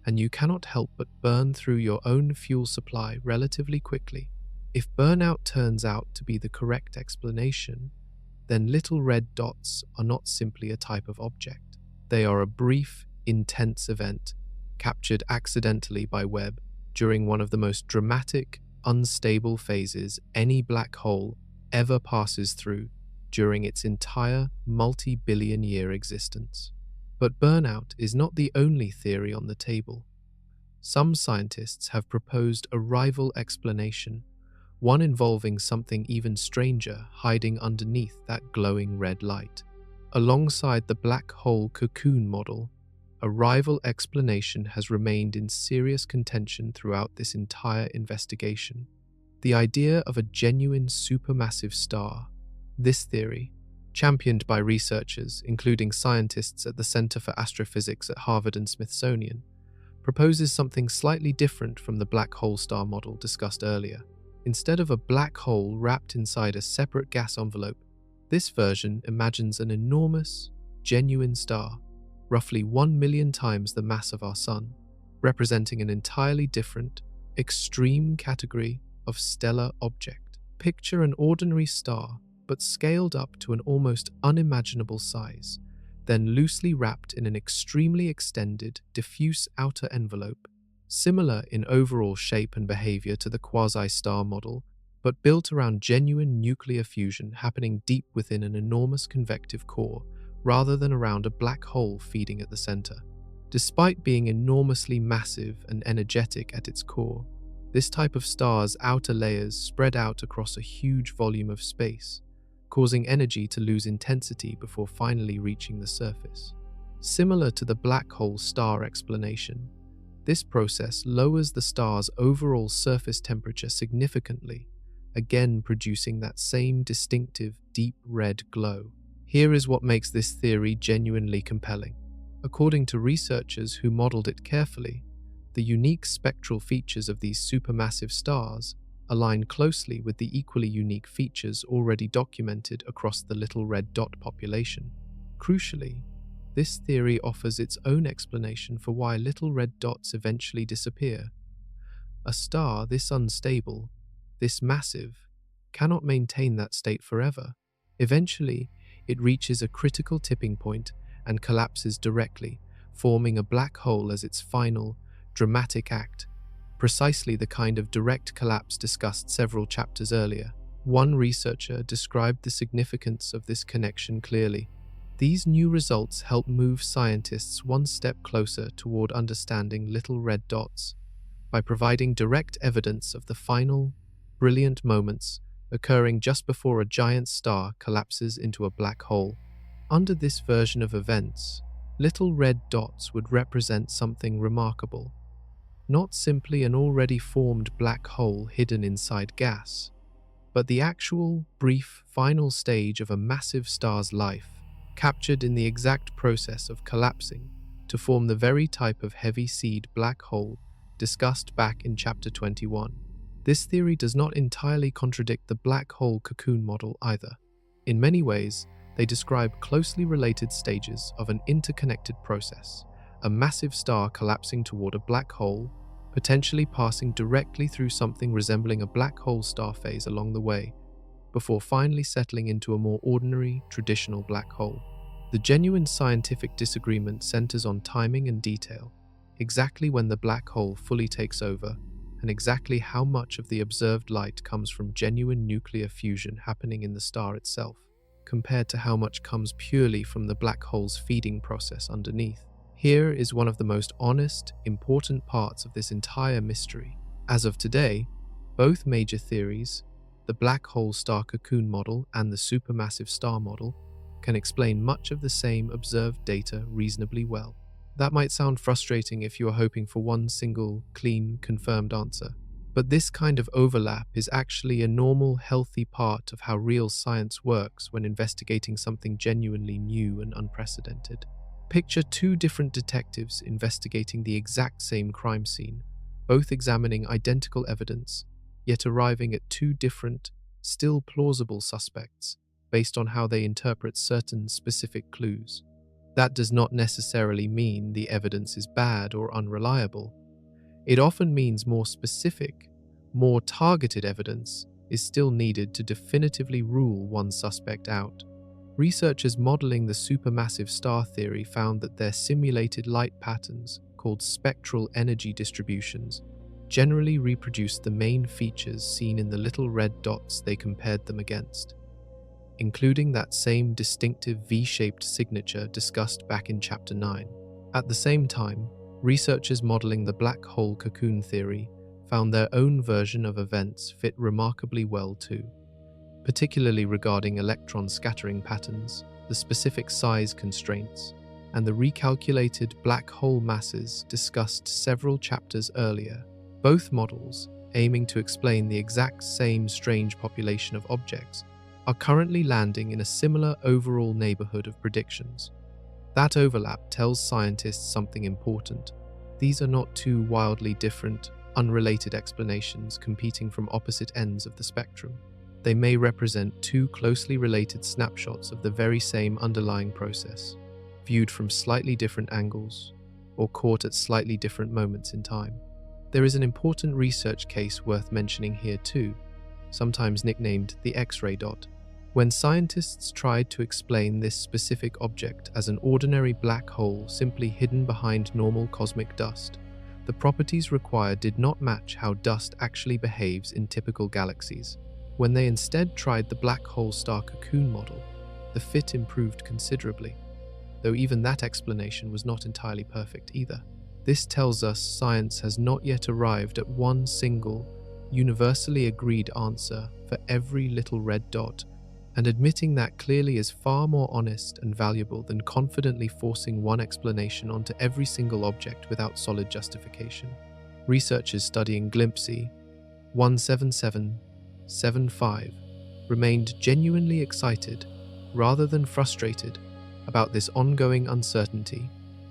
and you cannot help but burn through your own fuel supply relatively quickly. If burnout turns out to be the correct explanation, then little red dots are not simply a type of object. They are a brief, intense event captured accidentally by Webb during one of the most dramatic, unstable phases any black hole ever passes through during its entire multi-billion-year existence. But burnout is not the only theory on the table. Some scientists have proposed a rival explanation, one involving something even stranger hiding underneath that glowing red light. Alongside the black hole cocoon model, a rival explanation has remained in serious contention throughout this entire investigation. The idea of a genuine supermassive star. This theory, championed by researchers, including scientists at the Center for Astrophysics at Harvard and Smithsonian, proposes something slightly different from the black hole star model discussed earlier. Instead of a black hole wrapped inside a separate gas envelope, this version imagines an enormous, genuine star, roughly 1 million times the mass of our Sun, representing an entirely different, extreme category of stellar object. Picture an ordinary star, but scaled up to an almost unimaginable size, then loosely wrapped in an extremely extended, diffuse outer envelope, similar in overall shape and behavior to the quasi-star model, but built around genuine nuclear fusion happening deep within an enormous convective core, rather than around a black hole feeding at the center. Despite being enormously massive and energetic at its core, this type of star's outer layers spread out across a huge volume of space, causing energy to lose intensity before finally reaching the surface. Similar to the black hole star explanation, this process lowers the star's overall surface temperature significantly, again producing that same distinctive deep red glow. Here is what makes this theory genuinely compelling. According to researchers who modeled it carefully, the unique spectral features of these supermassive stars align closely with the equally unique features already documented across the little red dot population. Crucially, this theory offers its own explanation for why little red dots eventually disappear. A star this unstable, this massive, cannot maintain that state forever. Eventually, it reaches a critical tipping point and collapses directly, forming a black hole as its final, dramatic act, precisely the kind of direct collapse discussed several chapters earlier. One researcher described the significance of this connection clearly. These new results help move scientists one step closer toward understanding little red dots by providing direct evidence of the final, brilliant moments occurring just before a giant star collapses into a black hole. Under this version of events, little red dots would represent something remarkable. Not simply an already formed black hole hidden inside gas, but the actual, brief, final stage of a massive star's life, captured in the exact process of collapsing to form the very type of heavy seed black hole discussed back in Chapter 21. This theory does not entirely contradict the black hole cocoon model either. In many ways, they describe closely related stages of an interconnected process, a massive star collapsing toward a black hole, potentially passing directly through something resembling a black hole star phase along the way, before finally settling into a more ordinary, traditional black hole. The genuine scientific disagreement centers on timing and detail, exactly when the black hole fully takes over, and exactly how much of the observed light comes from genuine nuclear fusion happening in the star itself, compared to how much comes purely from the black hole's feeding process underneath. Here is one of the most honest, important parts of this entire mystery. As of today, both major theories, the black hole star cocoon model and the supermassive star model, can explain much of the same observed data reasonably well. That might sound frustrating if you are hoping for one single, clean, confirmed answer. But this kind of overlap is actually a normal, healthy part of how real science works when investigating something genuinely new and unprecedented. Picture two different detectives investigating the exact same crime scene, both examining identical evidence, yet arriving at two different, still plausible suspects based on how they interpret certain specific clues. That does not necessarily mean the evidence is bad or unreliable. It often means more specific, more targeted evidence is still needed to definitively rule one suspect out. Researchers modeling the supermassive star theory found that their simulated light patterns, called spectral energy distributions, generally reproduced the main features seen in the little red dots they compared them against, including that same distinctive V-shaped signature discussed back in Chapter 9. At the same time, researchers modeling the black hole cocoon theory found their own version of events fit remarkably well too, particularly regarding electron scattering patterns, the specific size constraints, and the recalculated black hole masses discussed several chapters earlier. Both models, aiming to explain the exact same strange population of objects, are currently landing in a similar overall neighborhood of predictions. That overlap tells scientists something important. These are not two wildly different, unrelated explanations competing from opposite ends of the spectrum. They may represent two closely related snapshots of the very same underlying process, viewed from slightly different angles or caught at slightly different moments in time. There is an important research case worth mentioning here too, sometimes nicknamed the X-ray dot. When scientists tried to explain this specific object as an ordinary black hole simply hidden behind normal cosmic dust, the properties required did not match how dust actually behaves in typical galaxies. When they instead tried the black hole star cocoon model, the fit improved considerably, though even that explanation was not entirely perfect either. This tells us science has not yet arrived at one single, universally agreed answer for every little red dot, and admitting that clearly is far more honest and valuable than confidently forcing one explanation onto every single object without solid justification. Researchers studying Glimpsey 17775 remained genuinely excited, rather than frustrated, about this ongoing uncertainty.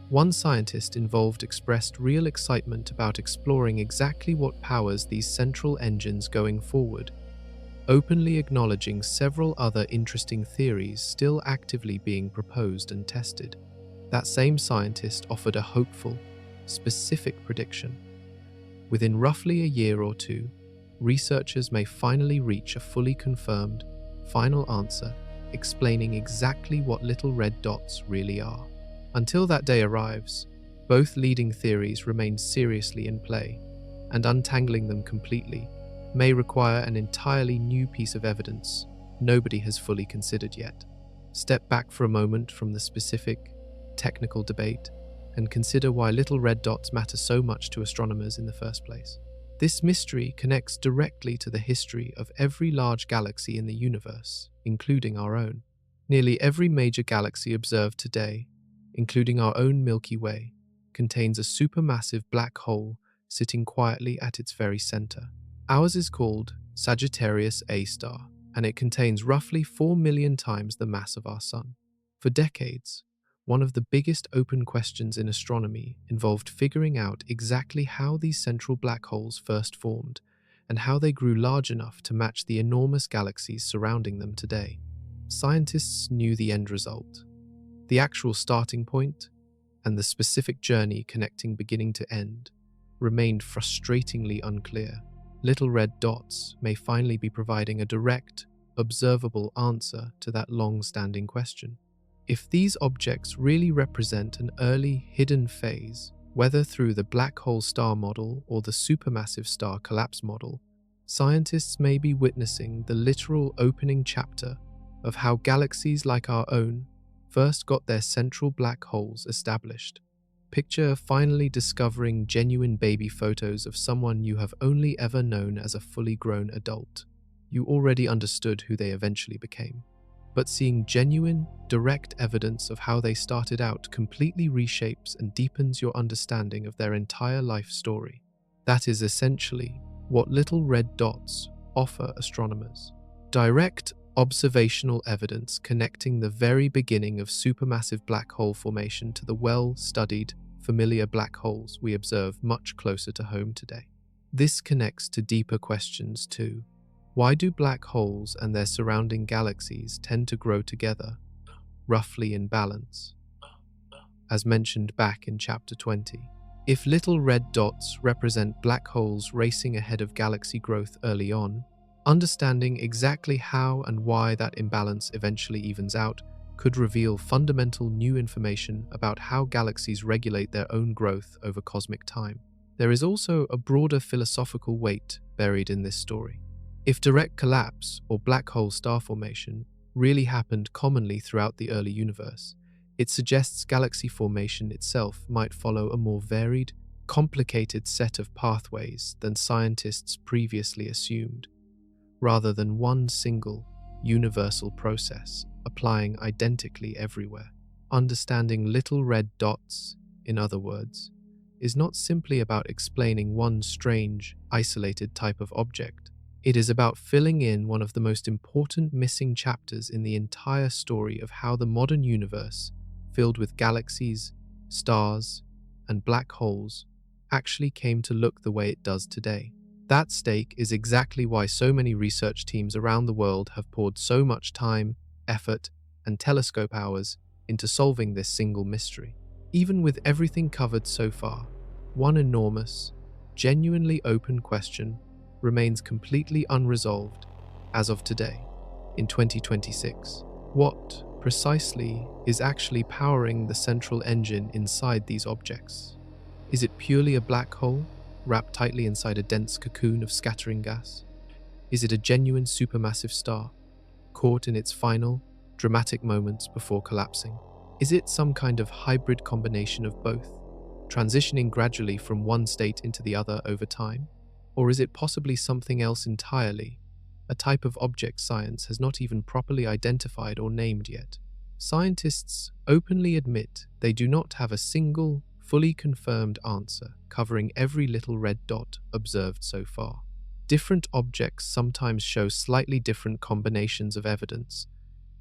One scientist involved expressed real excitement about exploring exactly what powers these central engines going forward, openly acknowledging several other interesting theories still actively being proposed and tested. That same scientist offered a hopeful, specific prediction. Within roughly a year or two, researchers may finally reach a fully confirmed, final answer explaining exactly what little red dots really are. Until that day arrives, both leading theories remain seriously in play, and untangling them completely may require an entirely new piece of evidence nobody has fully considered yet. Step back for a moment from the specific, technical debate and consider why little red dots matter so much to astronomers in the first place. This mystery connects directly to the history of every large galaxy in the universe, including our own. Nearly every major galaxy observed today, including our own Milky Way, contains a supermassive black hole sitting quietly at its very center. Ours is called Sagittarius A star, and it contains roughly 4 million times the mass of our Sun. For decades, one of the biggest open questions in astronomy involved figuring out exactly how these central black holes first formed and how they grew large enough to match the enormous galaxies surrounding them today. Scientists knew the end result. The actual starting point and the specific journey connecting beginning to end remained frustratingly unclear. Little red dots may finally be providing a direct, observable answer to that long-standing question. If these objects really represent an early, hidden phase, whether through the black hole star model or the supermassive star collapse model, scientists may be witnessing the literal opening chapter of how galaxies like our own first got their central black holes established. Picture finally discovering genuine baby photos of someone you have only ever known as a fully grown adult. You already understood who they eventually became. But seeing genuine, direct evidence of how they started out completely reshapes and deepens your understanding of their entire life story. That is essentially what little red dots offer astronomers. Direct, observational evidence connecting the very beginning of supermassive black hole formation to the well-studied, familiar black holes we observe much closer to home today. This connects to deeper questions too. Why do black holes and their surrounding galaxies tend to grow together, roughly in balance? As mentioned back in Chapter 20, if little red dots represent black holes racing ahead of galaxy growth early on, understanding exactly how and why that imbalance eventually evens out could reveal fundamental new information about how galaxies regulate their own growth over cosmic time. There is also a broader philosophical weight buried in this story. If direct collapse or black hole star formation really happened commonly throughout the early universe, it suggests galaxy formation itself might follow a more varied, complicated set of pathways than scientists previously assumed, rather than one single, universal process applying identically everywhere. Understanding little red dots, in other words, is not simply about explaining one strange, isolated type of object. It is about filling in one of the most important missing chapters in the entire story of how the modern universe, filled with galaxies, stars, and black holes, actually came to look the way it does today. That stake is exactly why so many research teams around the world have poured so much time, effort, and telescope hours into solving this single mystery. Even with everything covered so far, one enormous, genuinely open question remains completely unresolved as of today, in 2026. What, precisely, is actually powering the central engine inside these objects? Is it purely a black hole, wrapped tightly inside a dense cocoon of scattering gas? Is it a genuine supermassive star, caught in its final, dramatic moments before collapsing? Is it some kind of hybrid combination of both, transitioning gradually from one state into the other over time? Or is it possibly something else entirely, a type of object science has not even properly identified or named yet? Scientists openly admit they do not have a single, fully confirmed answer covering every little red dot observed so far. Different objects sometimes show slightly different combinations of evidence,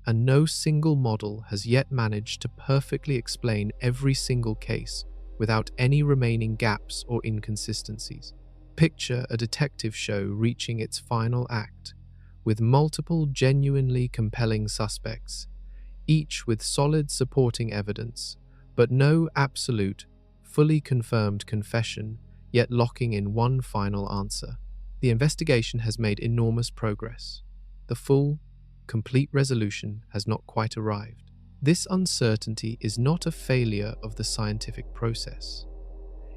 and no single model has yet managed to perfectly explain every single case without any remaining gaps or inconsistencies. Picture a detective show reaching its final act, with multiple genuinely compelling suspects, each with solid supporting evidence, but no absolute, fully confirmed confession yet locking in one final answer. The investigation has made enormous progress. The full, complete resolution has not quite arrived. This uncertainty is not a failure of the scientific process.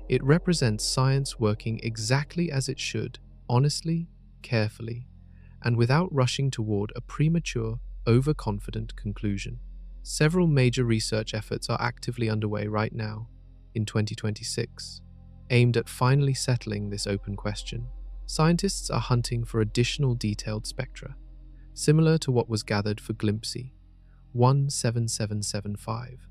It represents science working exactly as it should, honestly, carefully, and without rushing toward a premature, overconfident conclusion. Several major research efforts are actively underway right now, in 2026, aimed at finally settling this open question. Scientists are hunting for additional detailed spectra, similar to what was gathered for Glimpsey 17775,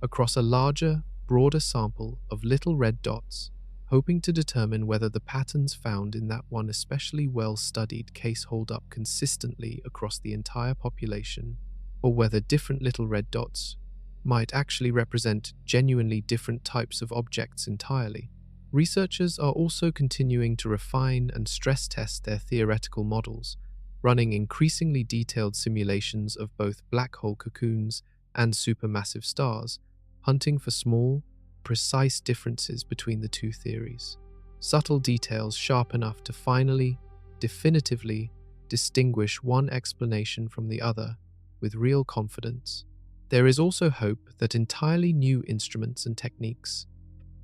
across a larger, broader sample of little red dots, hoping to determine whether the patterns found in that one especially well-studied case hold up consistently across the entire population, or whether different little red dots might actually represent genuinely different types of objects entirely. Researchers are also continuing to refine and stress test their theoretical models, running increasingly detailed simulations of both black hole cocoons and supermassive stars, hunting for small, precise differences between the two theories. Subtle details sharp enough to finally, definitively distinguish one explanation from the other with real confidence. There is also hope that entirely new instruments and techniques,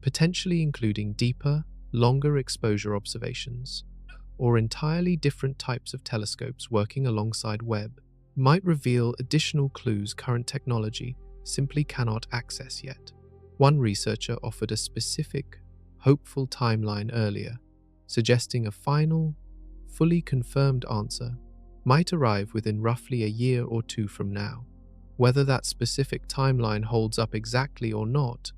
potentially including deeper, longer exposure observations, or entirely different types of telescopes working alongside Webb, might reveal additional clues current technology simply cannot access yet. One researcher offered a specific, hopeful timeline earlier, suggesting a final, fully confirmed answer might arrive within roughly a year or two from now. Whether that specific timeline holds up exactly or not,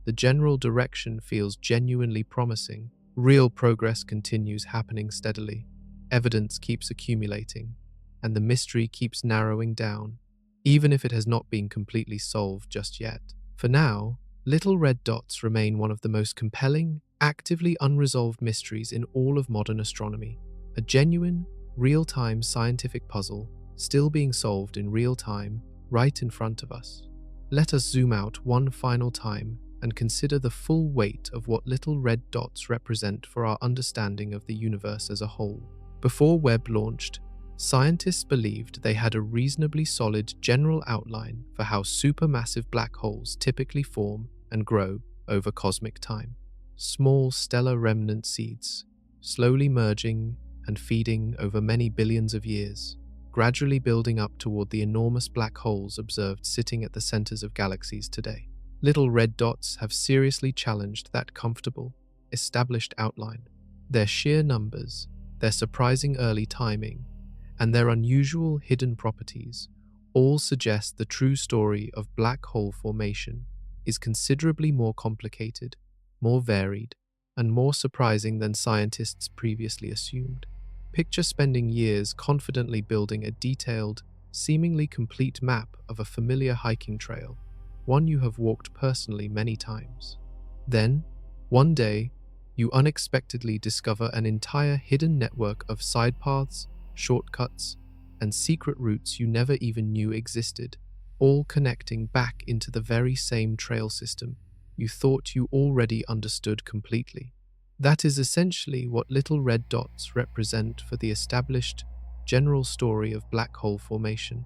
the general direction feels genuinely promising. Real progress continues happening steadily, evidence keeps accumulating, and the mystery keeps narrowing down, even if it has not been completely solved just yet. For now, little red dots remain one of the most compelling, actively unresolved mysteries in all of modern astronomy. A genuine, real-time scientific puzzle still being solved in real time, right in front of us. Let us zoom out one final time and consider the full weight of what little red dots represent for our understanding of the universe as a whole. Before Webb launched, scientists believed they had a reasonably solid general outline for how supermassive black holes typically form and grow over cosmic time. Small stellar remnant seeds, slowly merging and feeding over many billions of years, gradually building up toward the enormous black holes observed sitting at the centers of galaxies today. Little red dots have seriously challenged that comfortable, established outline. Their sheer numbers, their surprising early timing, and their unusual hidden properties all suggest the true story of black hole formation is considerably more complicated, more varied, and more surprising than scientists previously assumed. Picture spending years confidently building a detailed, seemingly complete map of a familiar hiking trail, one you have walked personally many times. Then, one day, you unexpectedly discover an entire hidden network of side paths, shortcuts, and secret routes you never even knew existed, all connecting back into the very same trail system you thought you already understood completely. That is essentially what little red dots represent for the established, general story of black hole formation.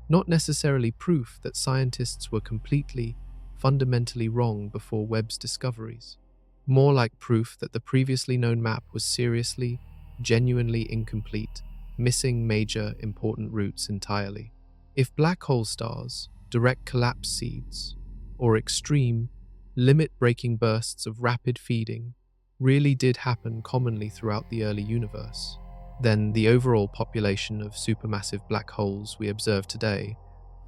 Not necessarily proof that scientists were completely, fundamentally wrong before Webb's discoveries. More like proof that the previously known map was seriously, genuinely incomplete, missing major, important routes entirely. If black hole stars, direct collapse seeds, or extreme, limit-breaking bursts of rapid feeding really did happen commonly throughout the early universe, then the overall population of supermassive black holes we observe today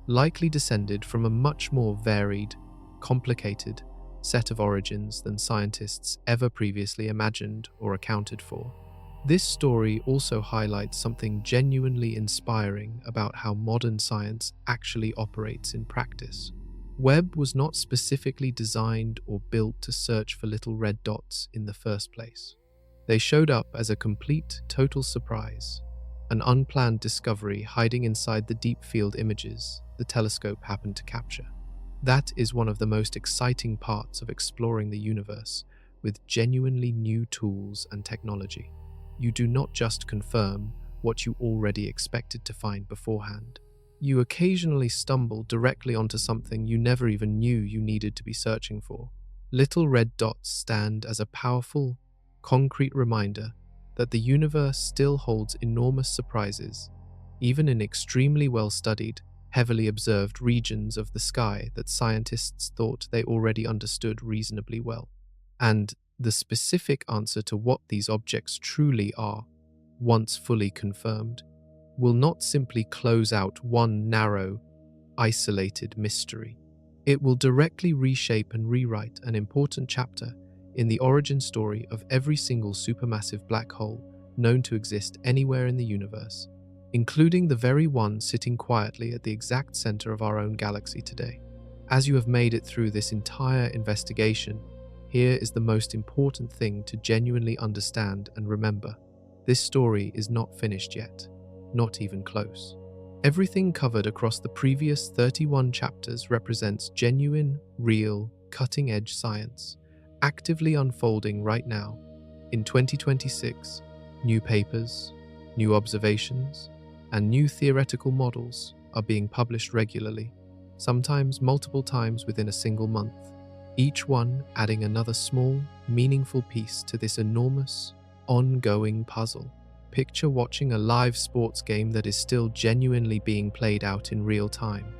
likely descended from a much more varied, complicated set of origins than scientists ever previously imagined or accounted for. This story also highlights something genuinely inspiring about how modern science actually operates in practice. Webb was not specifically designed or built to search for little red dots in the first place. They showed up as a complete, total surprise, an unplanned discovery hiding inside the deep field images the telescope happened to capture. That is one of the most exciting parts of exploring the universe with genuinely new tools and technology. You do not just confirm what you already expected to find beforehand. You occasionally stumble directly onto something you never even knew you needed to be searching for. Little red dots stand as a powerful, concrete reminder that the universe still holds enormous surprises, even in extremely well-studied, heavily observed regions of the sky that scientists thought they already understood reasonably well. And The specific answer to what these objects truly are, once fully confirmed, will not simply close out one narrow, isolated mystery. It will directly reshape and rewrite an important chapter in the origin story of every single supermassive black hole known to exist anywhere in the universe, including the very one sitting quietly at the exact center of our own galaxy today. As you have made it through this entire investigation, here is the most important thing to genuinely understand and remember. This story is not finished yet, not even close. Everything covered across the previous 31 chapters represents genuine, real, cutting-edge science, actively unfolding right now. In 2026, new papers, new observations, and new theoretical models are being published regularly, sometimes multiple times within a single month, each one adding another small, meaningful piece to this enormous, ongoing puzzle. Picture watching a live sports game that is still genuinely being played out in real time,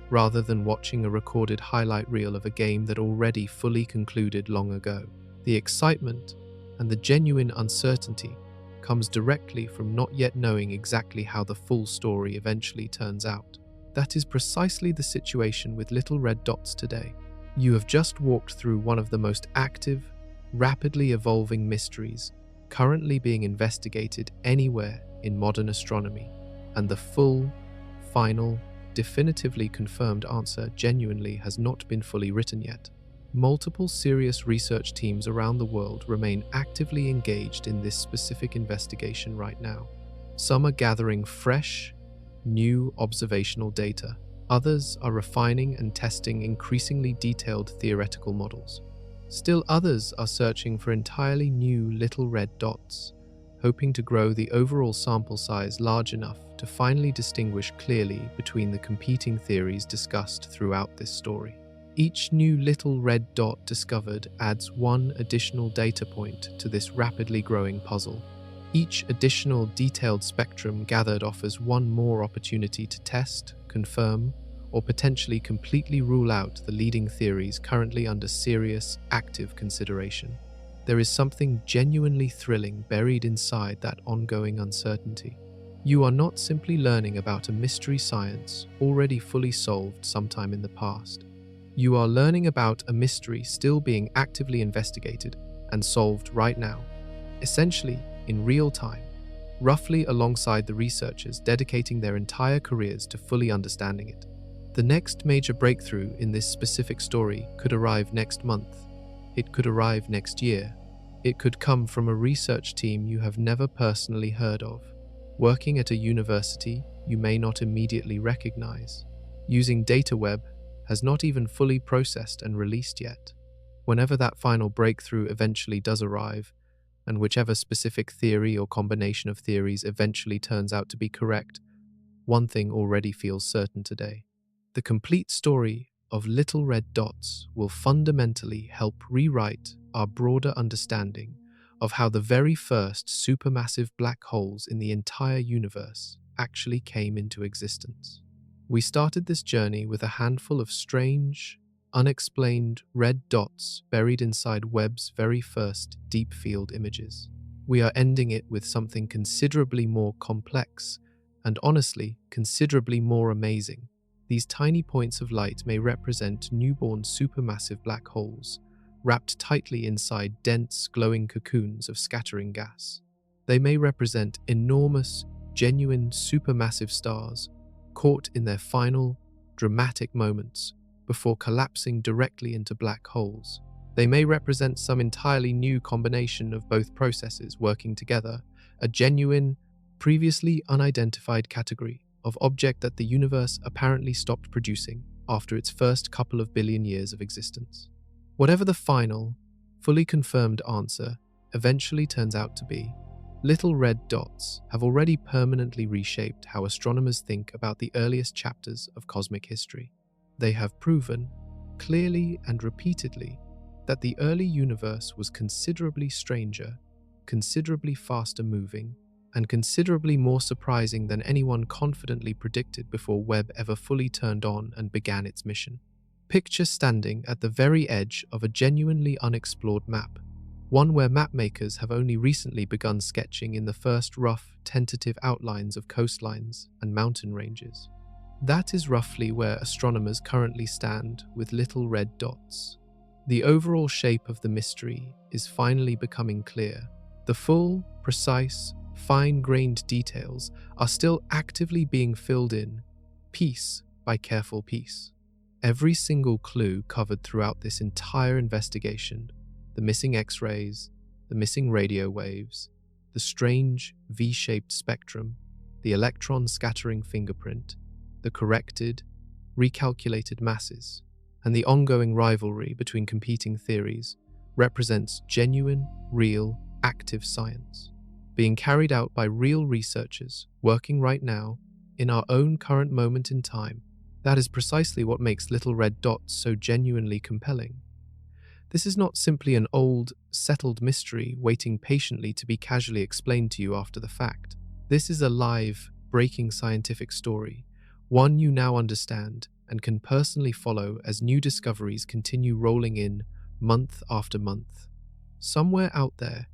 rather than watching a recorded highlight reel of a game that already fully concluded long ago. The excitement and the genuine uncertainty comes directly from not yet knowing exactly how the full story eventually turns out. That is precisely the situation with little red dots today. You have just walked through one of the most active, rapidly evolving mysteries currently being investigated anywhere in modern astronomy, and the full, final, definitively confirmed answer genuinely has not been fully written yet. Multiple serious research teams around the world remain actively engaged in this specific investigation right now. Some are gathering fresh, new observational data. Others are refining and testing increasingly detailed theoretical models. Still others are searching for entirely new little red dots, hoping to grow the overall sample size large enough to finally distinguish clearly between the competing theories discussed throughout this story. Each new little red dot discovered adds one additional data point to this rapidly growing puzzle. Each additional detailed spectrum gathered offers one more opportunity to test, confirm, or potentially completely rule out the leading theories currently under serious, active consideration. There is something genuinely thrilling buried inside that ongoing uncertainty. You are not simply learning about a mystery science already fully solved sometime in the past. You are learning about a mystery still being actively investigated and solved right now, essentially in real time, roughly alongside the researchers dedicating their entire careers to fully understanding it. The next major breakthrough in this specific story could arrive next month. It could arrive next year. It could come from a research team you have never personally heard of, working at a university you may not immediately recognize, using data Webb has not even fully processed and released yet. Whenever that final breakthrough eventually does arrive, and whichever specific theory or combination of theories eventually turns out to be correct, one thing already feels certain today. The complete story of little red dots will fundamentally help rewrite our broader understanding of how the very first supermassive black holes in the entire universe actually came into existence. We started this journey with a handful of strange, unexplained red dots buried inside Webb's very first deep field images. We are ending it with something considerably more complex and honestly, considerably more amazing. These tiny points of light may represent newborn supermassive black holes, wrapped tightly inside dense, glowing cocoons of scattering gas. They may represent enormous, genuine supermassive stars, caught in their final, dramatic moments before collapsing directly into black holes. They may represent some entirely new combination of both processes working together, a genuine, previously unidentified category of object that the universe apparently stopped producing after its first couple of billion years of existence. Whatever the final, fully confirmed answer eventually turns out to be, little red dots have already permanently reshaped how astronomers think about the earliest chapters of cosmic history. They have proven, clearly and repeatedly, that the early universe was considerably stranger, considerably faster moving, and considerably more surprising than anyone confidently predicted before Webb ever fully turned on and began its mission. Picture standing at the very edge of a genuinely unexplored map, one where mapmakers have only recently begun sketching in the first rough, tentative outlines of coastlines and mountain ranges. That is roughly where astronomers currently stand with little red dots. The overall shape of the mystery is finally becoming clear. The full, precise, fine-grained details are still actively being filled in, piece by careful piece. Every single clue covered throughout this entire investigation, the missing X-rays, the missing radio waves, the strange V-shaped spectrum, the electron scattering fingerprint, the corrected, recalculated masses, and the ongoing rivalry between competing theories represents genuine, real, active science, being carried out by real researchers working right now in our own current moment in time. That is precisely what makes little red dots so genuinely compelling. This is not simply an old, settled mystery waiting patiently to be casually explained to you after the fact. This is a live, breaking scientific story, one you now understand and can personally follow as new discoveries continue rolling in month after month. Somewhere out there,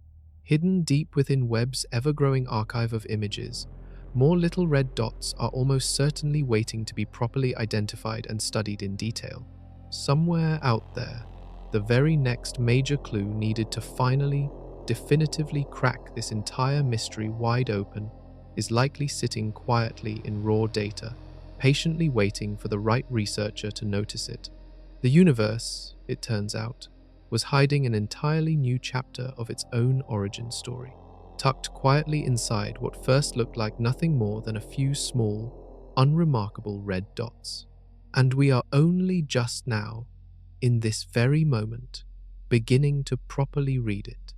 hidden deep within Webb's ever-growing archive of images, more little red dots are almost certainly waiting to be properly identified and studied in detail. Somewhere out there, the very next major clue needed to finally, definitively crack this entire mystery wide open is likely sitting quietly in raw data, patiently waiting for the right researcher to notice it. The universe, it turns out, was hiding an entirely new chapter of its own origin story, tucked quietly inside what first looked like nothing more than a few small, unremarkable red dots. And we are only just now, in this very moment, beginning to properly read it.